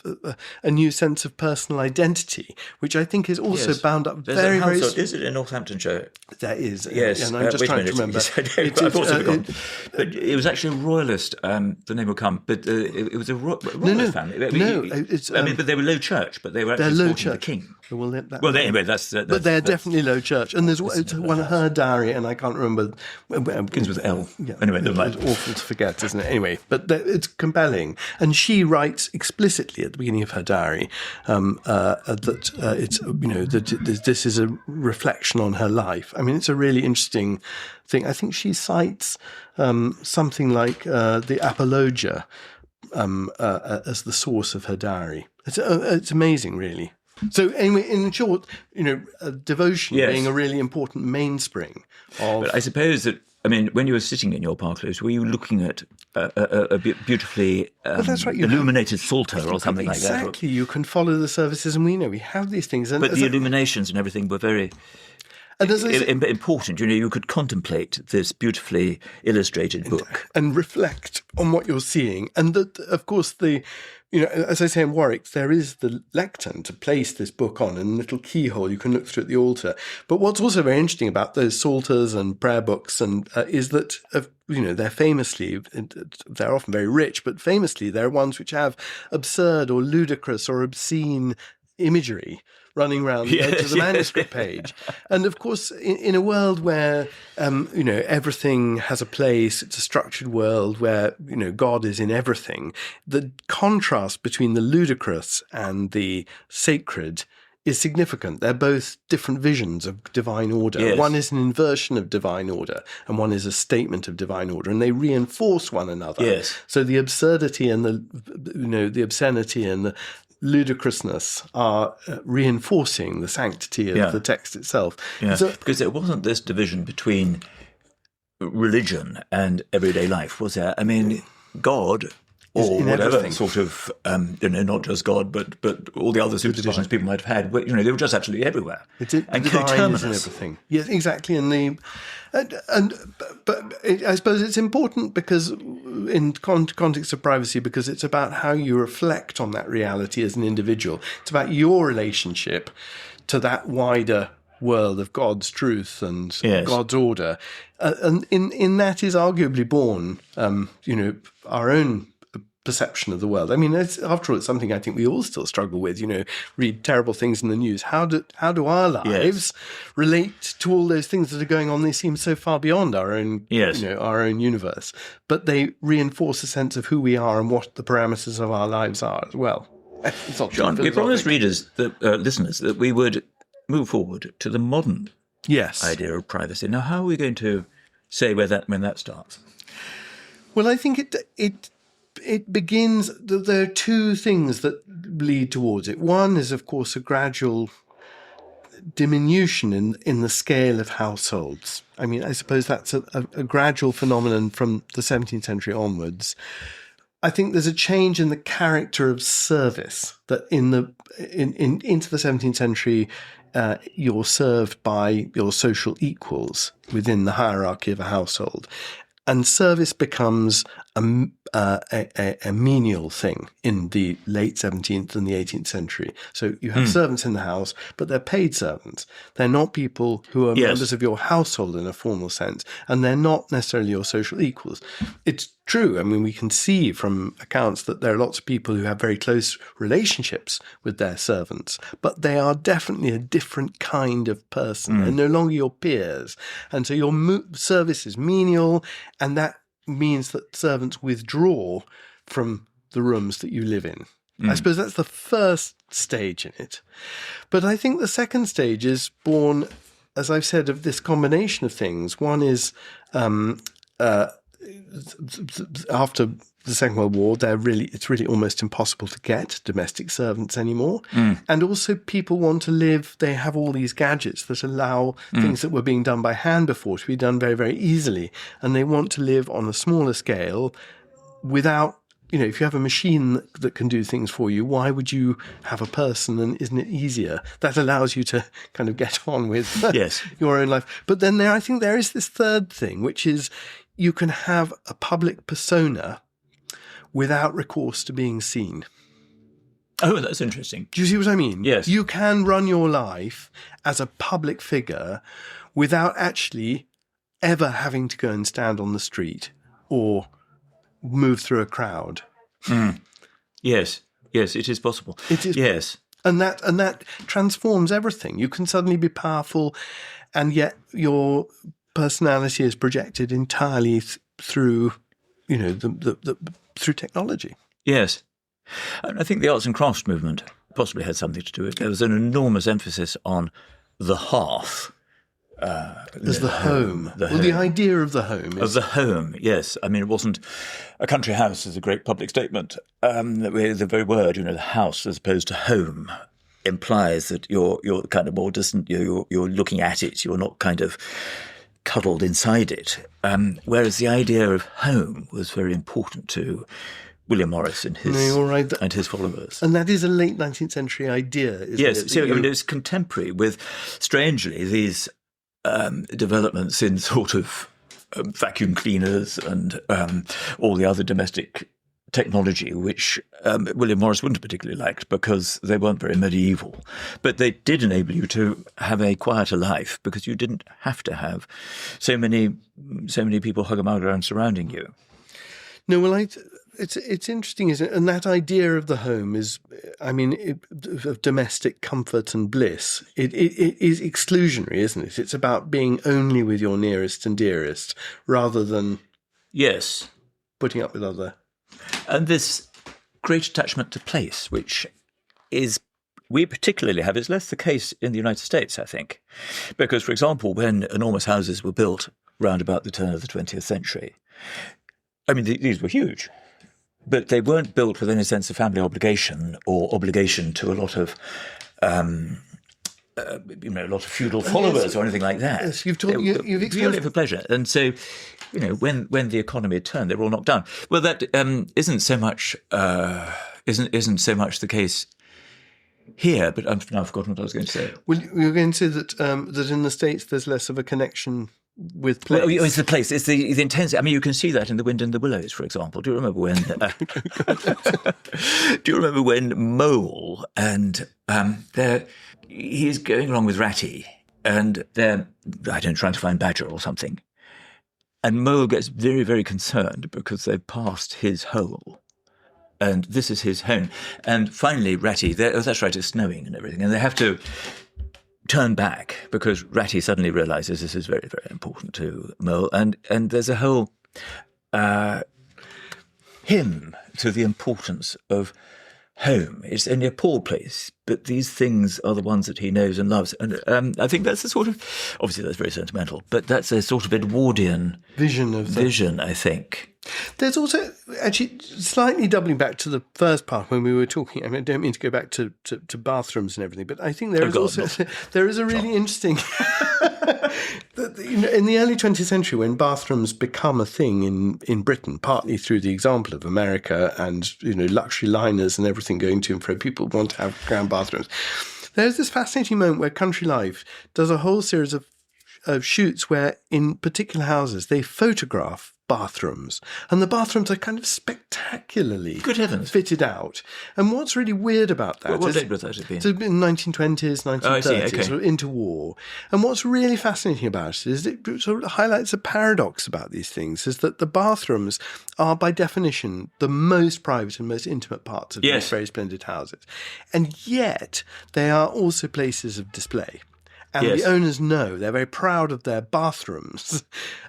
S1: a new sense of personal identity, which I think is also bound up very, very.
S2: Is it in Northamptonshire?
S1: There is.
S2: Yes,
S1: and I'm just trying to remember.
S2: I've also forgotten. But it was actually a royalist. The name will come, but it was a royalist family. But they were low church, but they were actually supporting the king. Anyway, that's.
S1: But they're definitely low church, and there's one her diary, and I can't remember.
S2: Begins with L.
S1: Yeah,
S2: anyway, never mind.
S1: It's awful to forget, isn't it? Anyway, but it's compelling, and she writes explicitly at the beginning of her diary that it's that this is a reflection on her life. I mean, it's a really interesting thing. I think she cites something like the Apologia as the source of her diary. It's amazing, really. So anyway, in short, devotion being a really important mainspring of...
S2: But I suppose that, when you were sitting in your park clothes, were you looking at a beautifully
S1: that's right,
S2: illuminated psalter or something like that?
S1: Exactly. You can follow the services, and we have these things.
S2: But the illuminations and everything were very... important. You could contemplate this beautifully illustrated book
S1: and reflect on what you're seeing. And that, of course, as I say in Warwick, there is the lectern to place this book on, and a little keyhole you can look through at the altar. But what's also very interesting about those psalters and prayer books is that they're often very rich, but famously they're ones which have absurd or ludicrous or obscene imagery running around the edge of the manuscript page. And of course, in a world where, everything has a place, it's a structured world where, God is in everything, the contrast between the ludicrous and the sacred is significant. They're both different visions of divine order.
S2: Yes.
S1: One is an inversion of divine order, and one is a statement of divine order, and they reinforce one another.
S2: Yes.
S1: So the absurdity and the obscenity and the ludicrousness are reinforcing the sanctity of the text itself.
S2: Yeah. Because there wasn't this division between religion and everyday life, was there? God, or whatever
S1: everything.
S2: Sort of, not just God, but all the other superstitions people might have had, they were just absolutely everywhere.
S1: And coterminous in everything. Yes, exactly. But I suppose it's important because in context of privacy, because it's about how you reflect on that reality as an individual. It's about your relationship to that wider world of God's truth and God's order. And in that is arguably born, our own perception of the world. After all, it's something I think we all still struggle with. Read terrible things in the news. How do our lives relate to all those things that are going on? They seem so far beyond our own, our own universe. But they reinforce a sense of who we are and what the parameters of our lives are as well.
S2: John, we promised readers, listeners, that we would move forward to the modern idea of privacy. Now, how are we going to say when that starts?
S1: Well, I think it begins, there are two things that lead towards it. One is, of course, a gradual diminution in the scale of households. I mean, I suppose that's a gradual phenomenon from the 17th century onwards. I think there's a change in the character of service, that into the 17th century, you're served by your social equals within the hierarchy of a household. And service becomes a menial thing in the late 17th and the 18th century. So you have servants in the house, but they're paid servants. They're not people who are members of your household in a formal sense, and they're not necessarily your social equals. It's true. I mean, we can see from accounts that there are lots of people who have very close relationships with their servants, but they are definitely a different kind of person. They're no longer your peers. And so your service is menial, and that means that servants withdraw from the rooms that you live in. I suppose that's the first stage in it. But I think the second stage is born, as I've said, of this combination of things. One is after the Second World War, it's really almost impossible to get domestic servants anymore. And also people want to live, they have all these gadgets that allow things that were being done by hand before to be done very, very easily. And they want to live on a smaller scale without, if you have a machine that can do things for you, why would you have a person, and isn't it easier? That allows you to kind of get on with your own life. But then I think there is this third thing, which is you can have a public persona without recourse to being seen.
S2: Oh, that's interesting.
S1: Do you see what I mean?
S2: Yes.
S1: You can run your life as a public figure without actually ever having to go and stand on the street or move through a crowd.
S2: Yes, it is possible.
S1: It is.
S2: Yes.
S1: And that transforms everything. You can suddenly be powerful, and yet your personality is projected entirely through, through technology.
S2: Yes. And I think the arts and crafts movement possibly had something to do with it. There was an enormous emphasis on the hearth.
S1: As the home. The idea of the home.
S2: Of the home, yes. I mean, it wasn't a country house is a great public statement. The very word, the house as opposed to home, implies that you're kind of more distant. You're looking at it. You're not kind of cuddled inside it. Whereas the idea of home was very important to William Morris and his followers.
S1: And that is a late 19th century idea, isn't it?
S2: Yes, so it's contemporary with, strangely, these developments in sort of vacuum cleaners and all the other domestic technology, which William Morris wouldn't have particularly liked because they weren't very medieval. But they did enable you to have a quieter life because you didn't have to have so many people hugger-mugger around surrounding you.
S1: No, well, it's interesting, isn't it? And that idea of the home is, of domestic comfort and bliss. It is exclusionary, isn't it? It's about being only with your nearest and dearest rather than putting up with other.
S2: And this great attachment to place, which we particularly have, is less the case in the United States, I think. Because, for example, when enormous houses were built round about the turn of the 20th century, these were huge. But they weren't built with any sense of family obligation or obligation to a lot of, feudal followers or anything like that.
S1: Yes, you've explained
S2: purely for pleasure. And so, when the economy had turned, they were all knocked down. Well, that isn't so much the case here. But I've now forgotten what I was going to say.
S1: Well, you're going to say that in the States there's less of a connection with place.
S2: Well, it's the place. It's the intensity. You can see that in The Wind in the Willows, for example. Do you remember when? Do you remember when Mole and he's going along with Ratty, and they're trying to find Badger or something, and Mole gets very, very concerned because they've passed his hole, and this is his home, and finally Ratty, that's right, it's snowing and everything, and they have to turn back because Ratty suddenly realizes this is very, very important to Mole, and there's a whole hymn to the importance of home. It's only a poor place, but these things are the ones that he knows and loves. And I think that's a sort of, obviously that's very sentimental, but that's a sort of Edwardian vision, I think.
S1: There's also, actually, slightly doubling back to the first part when we were talking, I mean, I don't mean to go back to bathrooms and everything, but I think there is a really interesting... In the early 20th century, when bathrooms become a thing in Britain, partly through the example of America and, luxury liners and everything going to and fro, people want to have ground bathrooms. There's this fascinating moment where Country Life does a whole series of shoots where, in particular houses, they photograph bathrooms, and the bathrooms are kind of spectacularly fitted out. And what's really weird about that
S2: what date was that?
S1: It's been 1920s, 1930s, sort of into war. And what's really fascinating about it is it sort of highlights a paradox about these things, is that the bathrooms are, by definition, the most private and most intimate parts of these very splendid houses. And yet, they are also places of display. And the owners know, they're very proud of their bathrooms.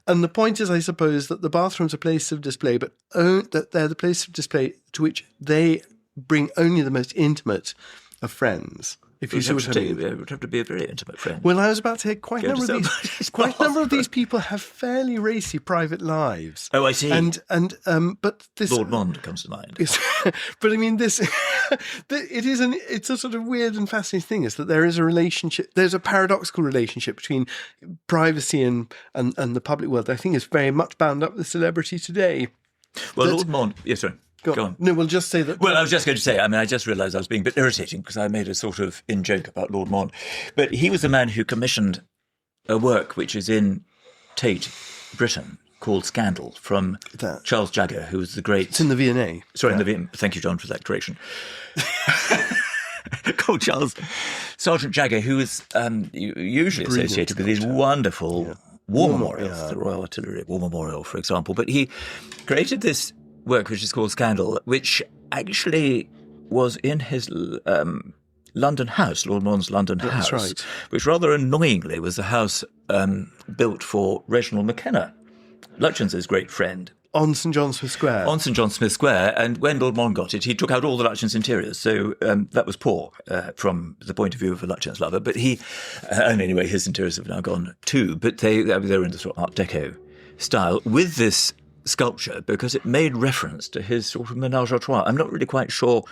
S1: And the point is, I suppose, that the bathrooms are places of display, but that they're the place of display to which they bring only the most intimate of friends. If you see what I mean.
S2: It would have to be a very intimate friend.
S1: Well, I was about to say quite a number of these people have fairly racy private lives.
S2: Oh, I see.
S1: But this
S2: Lord Mond comes to mind.
S1: But I mean, it's a sort of weird and fascinating thing, is that there is a relationship. There's a paradoxical relationship between privacy and the public world that I think is very much bound up with celebrity today.
S2: Well, Lord Mond. Yes, sorry. Go on.
S1: No, we'll just say that...
S2: Well, I was just going to say, I just realised I was being a bit irritating because I made a sort of in-joke about Lord Mond. But he was the man who commissioned a work which is in Tate, Britain, called Scandal, from Charles Jagger, who was the great...
S1: It's in the V&A.
S2: Sorry, in the V&A. Thank you, John, for that correction. Called Charles Sergeant Jagger, who was usually associated with these wonderful war memorials, the Royal Artillery War Memorial, for example. But he created this work which is called Scandal, which actually was in his London house, Lord Mond's London house,
S1: right.
S2: Which rather annoyingly was the house built for Reginald McKenna, Lutyens's great friend.
S1: On St John Smith Square.
S2: On St John Smith Square, and when Lord Mond got it, he took out all the Lutyens' interiors, so that was poor from the point of view of a Lutyens lover. But and anyway, his interiors have now gone too, but they were in the sort of Art Deco style, with this sculpture, because it made reference to his sort of menage a trois. I'm not really quite sure,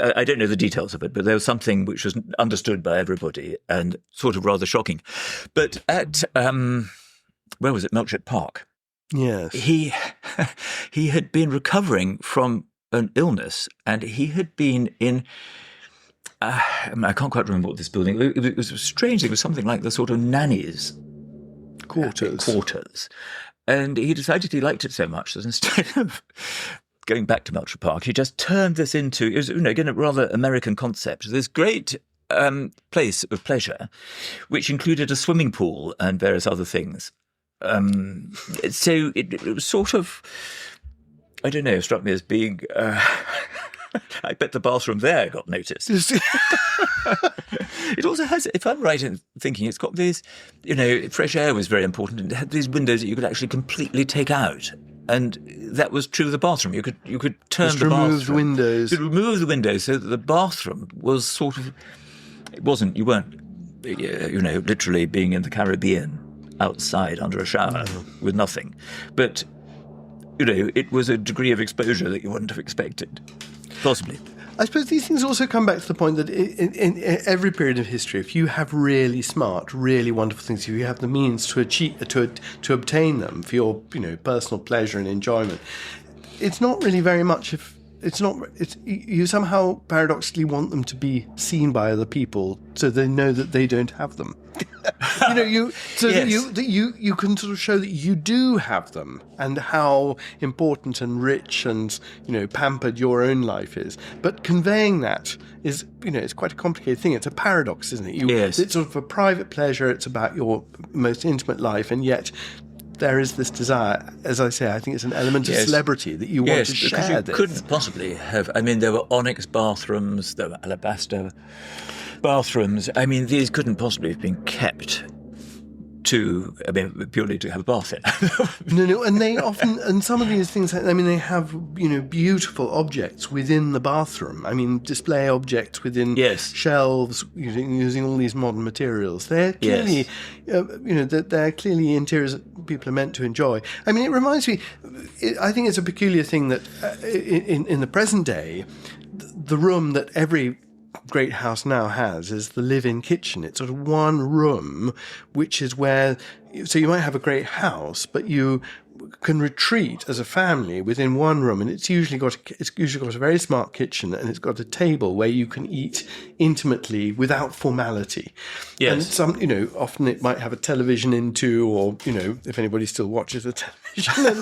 S2: I don't know the details of it, but there was something which was understood by everybody and sort of rather shocking. But at, where was it, Melchett Park?
S1: Yes.
S2: He had been recovering from an illness, and he had been in... I can't quite remember what this building... It was strange. It was something like the sort of nannies' quarters. And he decided he liked it so much that instead of going back to Melchett Park, he just turned this into, it was, again, a rather American concept, this great place of pleasure, which included a swimming pool and various other things. So it was sort of, I don't know, struck me as being... I bet the bathroom there got noticed. It also has, if I'm right in thinking, it's got these, fresh air was very important. It had these windows that you could actually completely take out. And that was true of the bathroom. You could turn the bathroom.
S1: Remove the windows.
S2: You could remove the windows so that the bathroom was sort of, you weren't, literally being in the Caribbean outside under a shower with nothing. But, it was a degree of exposure that you wouldn't have expected. Possibly.
S1: I suppose these things also come back to the point that in every period of history, if you have really smart, really wonderful things, if you have the means to achieve, to obtain them for your personal pleasure and enjoyment, it's not really very much you somehow paradoxically want them to be seen by other people so they know that they don't have them. That you can sort of show that you do have them and how important and rich and pampered your own life is. But conveying that is it's quite a complicated thing. It's a paradox, isn't it?
S2: Yes.
S1: It's sort of a private pleasure. It's about your most intimate life, and yet there is this desire, as I say, I think it's an element of celebrity that you want to share
S2: because you
S1: this.
S2: couldn't possibly have... there were onyx bathrooms, there were alabaster bathrooms. These couldn't possibly have been kept purely to have a bath in.
S1: No, and they often, and some of these things, I mean, they have, beautiful objects within the bathroom. I mean, display objects within shelves using all these modern materials. They're clearly, they're clearly interiors that people are meant to enjoy. I mean, it reminds me, I think it's a peculiar thing that in the present day, the room that every great house now has is the live-in kitchen. It's sort of one room, which is where, so you might have a great house, but you can retreat as a family within one room, and it's usually got a very smart kitchen, and it's got a table where you can eat intimately without formality.
S2: Yes.
S1: And often it might have a television into, or if anybody still watches a television, and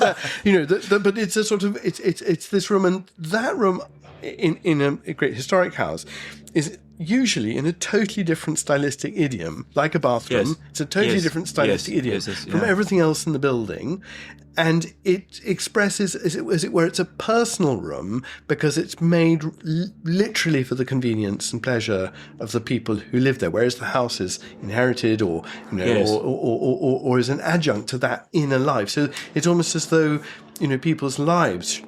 S1: but it's a sort of it's this room, and that room in a great historic house is usually in a totally different stylistic idiom, like a bathroom.
S2: Yes.
S1: It's a totally different stylistic idiom from everything else in the building. And it expresses, as it were, it's a personal room because it's made literally for the convenience and pleasure of the people who live there, whereas the house is inherited or is an adjunct to that inner life. So it's almost as though, people's lives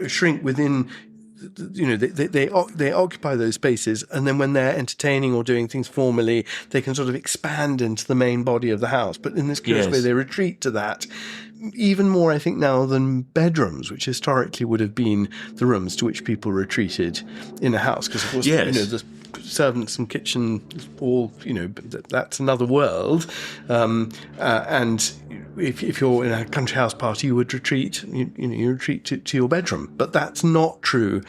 S1: shrink within, they occupy those spaces, and then when they're entertaining or doing things formally, they can sort of expand into the main body of the house. But in this curious way, they retreat to that even more, I think, now than bedrooms, which historically would have been the rooms to which people retreated in a house. Because, of course, the servants and kitchen, all, that's another world. And if you're in a country house party, you would retreat, you retreat to your bedroom. But that's not true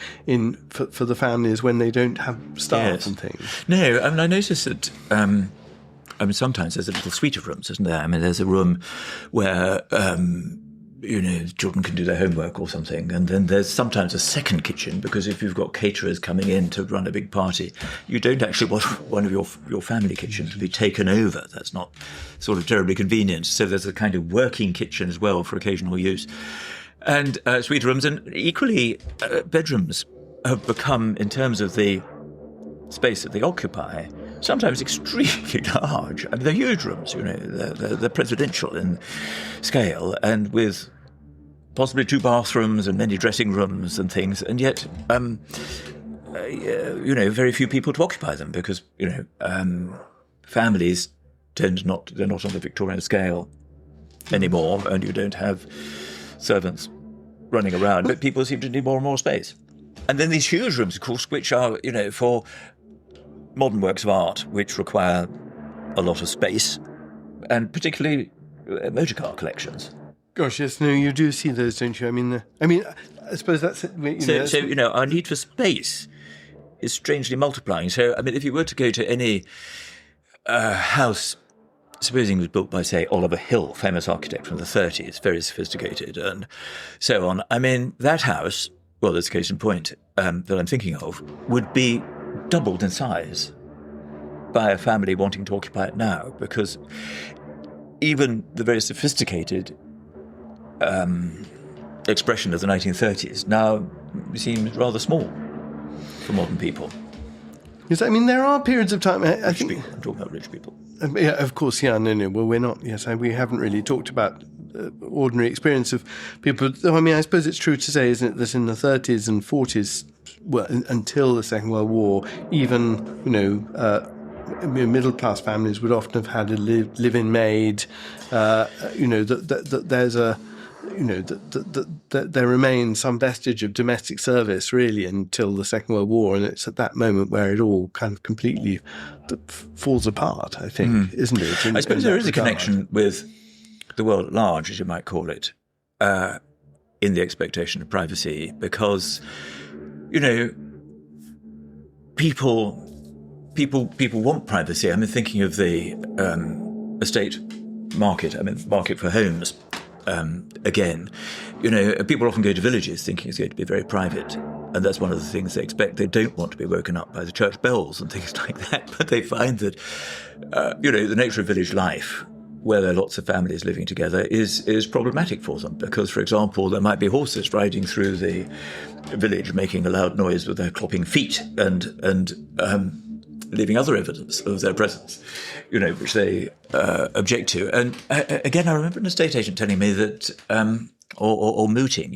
S1: for the families when they don't have staff and things.
S2: No, I mean, I noticed that, sometimes there's a little suite of rooms, isn't there? I mean, there's a room where, children can do their homework or something. And then there's sometimes a second kitchen, because if you've got caterers coming in to run a big party, you don't actually want one of your family kitchen to be taken over. That's not sort of terribly convenient. So there's a kind of working kitchen as well for occasional use. And suite rooms, and equally bedrooms have become, in terms of the space that they occupy, sometimes extremely large. I mean, they're huge rooms, they're presidential in scale, and with possibly 2 bathrooms and many dressing rooms and things, and yet, very few people to occupy them because, families they're not on the Victorian scale anymore, and you don't have servants running around, but people seem to need more and more space. And then these huge rooms, of course, which are, for modern works of art, which require a lot of space, and particularly motor car collections.
S1: Gosh, yes, no, you do see those, don't you? I suppose that's it.
S2: So, our need for space is strangely multiplying. So, if you were to go to any house, supposing it was built by, say, Oliver Hill, famous architect from the 30s, very sophisticated, and so on, that house, well, there's a case in point that I'm thinking of, would be doubled in size by a family wanting to occupy it now, because even the very sophisticated expression of the 1930s now seems rather small for modern people.
S1: Yes, there are periods of time. I think
S2: people. I'm talking about rich people.
S1: Yeah, of course. Yeah, no. Well, we're not. Yes, we haven't really talked about ordinary experience of people. I suppose it's true to say, isn't it, that in the 30s and 40s, well, until the Second World War, even middle-class families would often have had a live-in maid. That there's a that there remains some vestige of domestic service really until the Second World War, and it's at that moment where it all kind of completely falls apart, I think, isn't it?
S2: I suppose there is a connection with the world at large, as you might call it, in the expectation of privacy, because, people want privacy. Thinking of the estate market, market for homes. Again, people often go to villages thinking it's going to be very private, and that's one of the things they expect. They don't want to be woken up by the church bells and things like that, but they find that, the nature of village life, where there are lots of families living together, is problematic for them, because, for example, there might be horses riding through the village making a loud noise with their clopping feet, and leaving other evidence of their presence, which they object to. And again, I remember an estate agent telling me that, or mooting,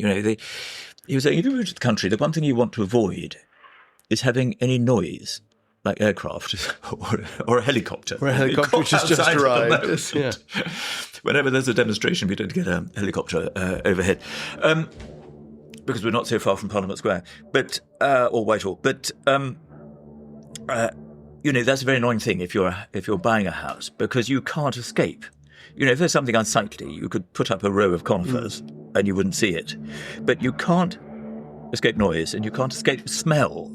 S2: he was saying, if you move to the country, the one thing you want to avoid is having any noise, like aircraft or a helicopter.
S1: Or a helicopter which has just arrived. Yeah.
S2: Whenever there's a demonstration, we don't get a helicopter overhead. Because we're not so far from Parliament Square, or Whitehall. But that's a very annoying thing if you're buying a house, because you can't escape. If there's something unsightly, you could put up a row of conifers and you wouldn't see it. But you can't escape noise and you can't escape smell.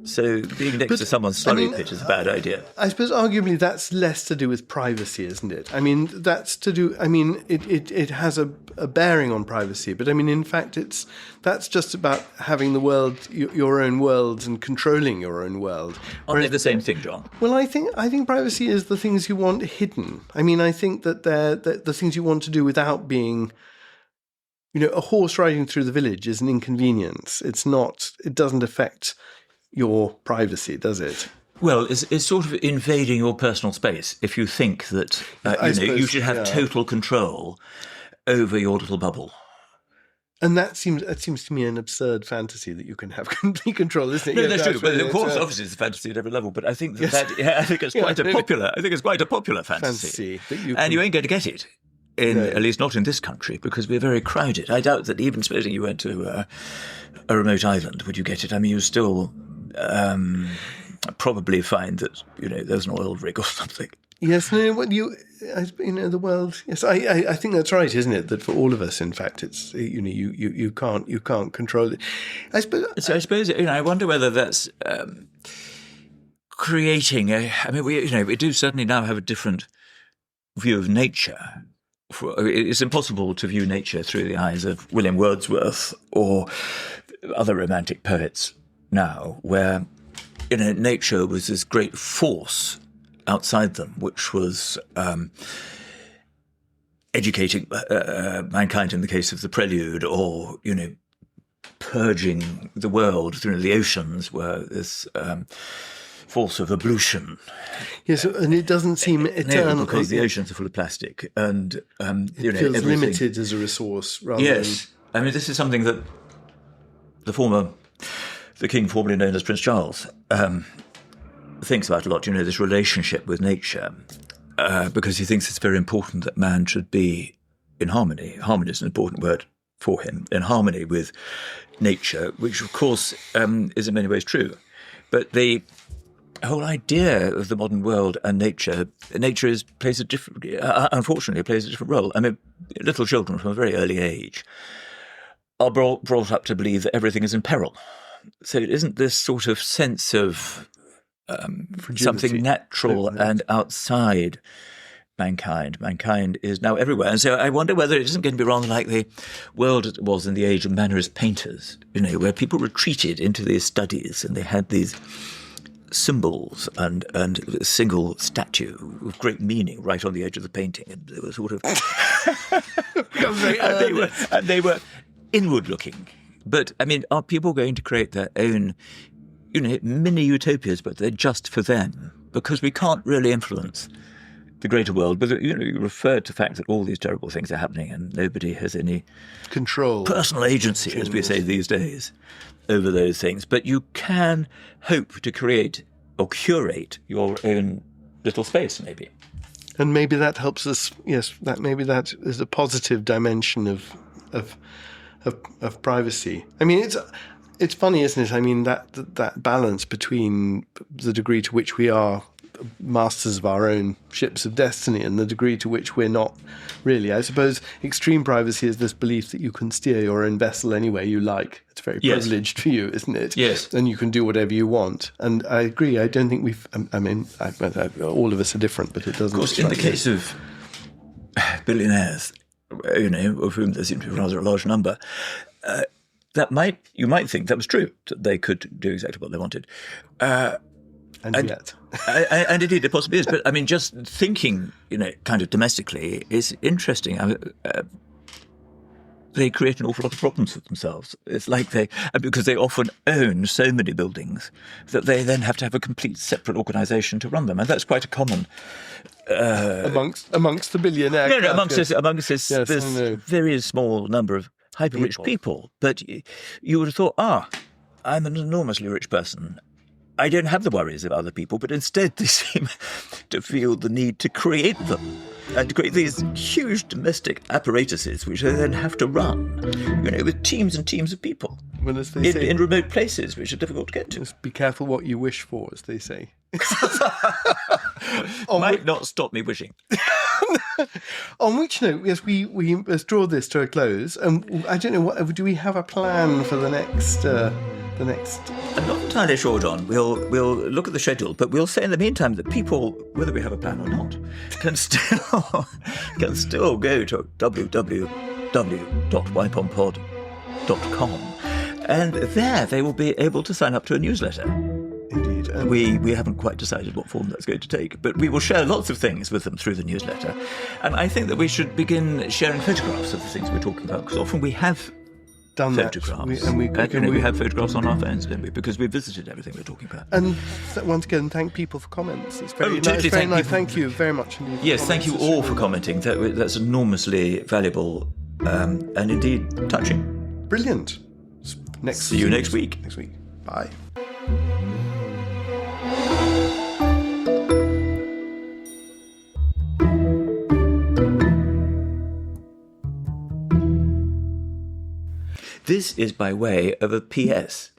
S2: So being next to someone's slurry pit is a bad idea.
S1: I suppose arguably that's less to do with privacy, isn't it? It has a bearing on privacy, but in fact that's just about having the world, your own worlds, and controlling your own world.
S2: Aren't they the same thing, John?
S1: Well, I think privacy is the things you want hidden. I think that they're the things you want to do without being. A horse riding through the village is an inconvenience. It doesn't affect your privacy, does it?
S2: Well, it's sort of invading your personal space if you think that you should have total control over your little bubble.
S1: And that seems to me an absurd fantasy that you can have complete control, isn't it?
S2: No, that's true. But of course, obviously, it's a fantasy at every level. But I think I think it's quite popular. I think it's quite a popular fantasy, and you ain't going to get it. At least not in this country, because we're very crowded. I doubt that even supposing you went to a remote island, would you get it? You still probably find that there's an oil rig or something.
S1: Yes, no. The world. Yes, I think that's right, isn't it? That for all of us, in fact, it's you can't control it. I suppose.
S2: I wonder whether that's creating we do certainly now have a different view of nature. It's impossible to view nature through the eyes of William Wordsworth or other romantic poets now, where nature was this great force outside them, which was educating mankind in the case of the Prelude, or purging the world through the oceans, where this force of ablution.
S1: Yes, and it doesn't seem eternal.
S2: No, because the oceans are full of plastic, and
S1: it feels everything limited as a resource.
S2: Yes, this is something that the king formerly known as Prince Charles, thinks about a lot. This relationship with nature, because he thinks it's very important that man should be in harmony. Harmony is an important word for him. In harmony with nature, which of course is in many ways true, but the whole idea of the modern world and nature unfortunately plays a different role. Little children from a very early age are brought up to believe that everything is in peril. So it isn't this sort of sense of something natural and outside mankind. Mankind is now everywhere. And so I wonder whether it isn't going to be rather like the world it was in the age of Mannerist painters, where people retreated into these studies and they had these symbols and a single statue with great meaning right on the edge of the painting, and they were sort of and they were inward looking. But are people going to create their own mini utopias, but they're just for them? Because we can't really influence the greater world. But you referred to the fact that all these terrible things are happening and nobody has any
S1: control,
S2: personal agency, as we say these days, over those things. But you can hope to create or curate your own little space, maybe.
S1: And maybe that helps us. Yes, maybe that is a positive dimension of privacy. It's funny, isn't it? That balance between the degree to which we are masters of our own ships of destiny and the degree to which we're not really. I suppose extreme privacy is this belief that you can steer your own vessel any way you like. It's very privileged for you, isn't it?
S2: Yes.
S1: And you can do whatever you want. And I agree. I don't think all of us are different, but it doesn't.
S2: Of course, in the case of billionaires, of whom there seem to be rather a large number, you might think that was true, that they could do exactly what they wanted.
S1: And yet.
S2: And indeed, it possibly is. But just thinking, kind of domestically is interesting. they create an awful lot of problems for themselves. It's like because they often own so many buildings that they then have to have a complete separate organisation to run them, and that's quite a common
S1: amongst the billionaire.
S2: No, amongst this
S1: Yes,
S2: very small number of hyper-rich people. But you would have thought, I'm an enormously rich person. I don't have the worries of other people, but instead they seem to feel the need to create them and to create these huge domestic apparatuses which they then have to run, with teams and teams of people
S1: Well, as they say,
S2: in remote places which are difficult to get to.
S1: just be careful what you wish for, as they say.
S2: Might not stop me wishing.
S1: On which note, yes, we let's draw this to a close. I don't know, do we have a plan for the next?
S2: I'm not entirely sure, John. We'll look at the schedule, but we'll say in the meantime that people, whether we have a plan or not, can still go to www.wipompod.com, and there they will be able to sign up to a newsletter.
S1: Indeed.
S2: We haven't quite decided what form that's going to take, but we will share lots of things with them through the newsletter. And I think that we should begin sharing photographs of the things we're talking about, because often we have
S1: done
S2: photographs.
S1: that.
S2: We have photographs on our phones, don't we? Because we visited everything we're talking about.
S1: And once again, thank people for comments. It's very nice.
S2: Totally
S1: Very nice. Thank you very much indeed.
S2: Yes, thank you all for commenting. That's enormously valuable and indeed touching.
S1: Brilliant.
S2: See you next week.
S1: Next week. Bye.
S2: This is by way of a PS.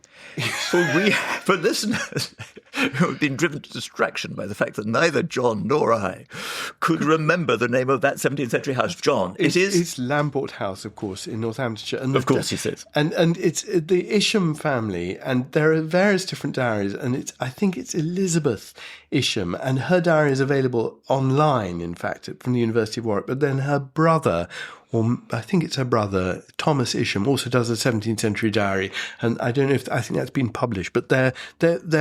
S2: For listeners who have been driven to distraction by the fact that neither John nor I could remember the name of that 17th century house. John,
S1: It's Lamport House, of course, in Northamptonshire. And
S2: of course, he says.
S1: And it's the Isham family, and there are various different diaries, and I think it's Elizabeth Isham, and her diary is available online, in fact, from the University of Warwick. But then her brother, or I think it's her brother, Thomas Isham, also does a 17th century diary, and I don't know I think that's been published, but they're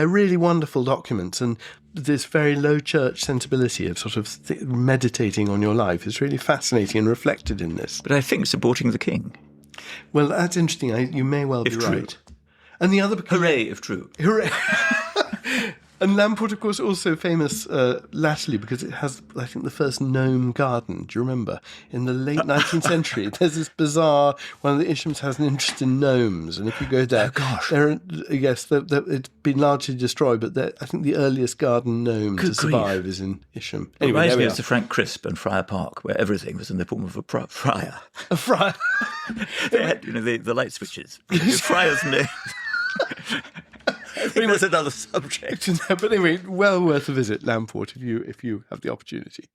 S1: really wonderful documents, and this very low church sensibility of sort of meditating on your life is really fascinating and reflected in this.
S2: But I think supporting the king.
S1: Well, that's interesting. You may well be
S2: true.
S1: right. And the other...
S2: Hooray, if true.
S1: Hooray! And Lamport, of course, also famous latterly because it has, I think, the first gnome garden. Do you remember? In the late 19th century, there's this bizarre... One of the Ishams has an interest in gnomes, and if you go there...
S2: Oh, gosh.
S1: It's been largely destroyed, but I think the earliest garden gnome to survive is in Isham.
S2: Anyway, reminds me of the Frank Crisp and Friar Park, where everything was in the form of a friar.
S1: A friar?
S2: They had, the light switches. The friar's name... I think that's another subject.
S1: But anyway, well worth a visit, Lamport, if you have the opportunity.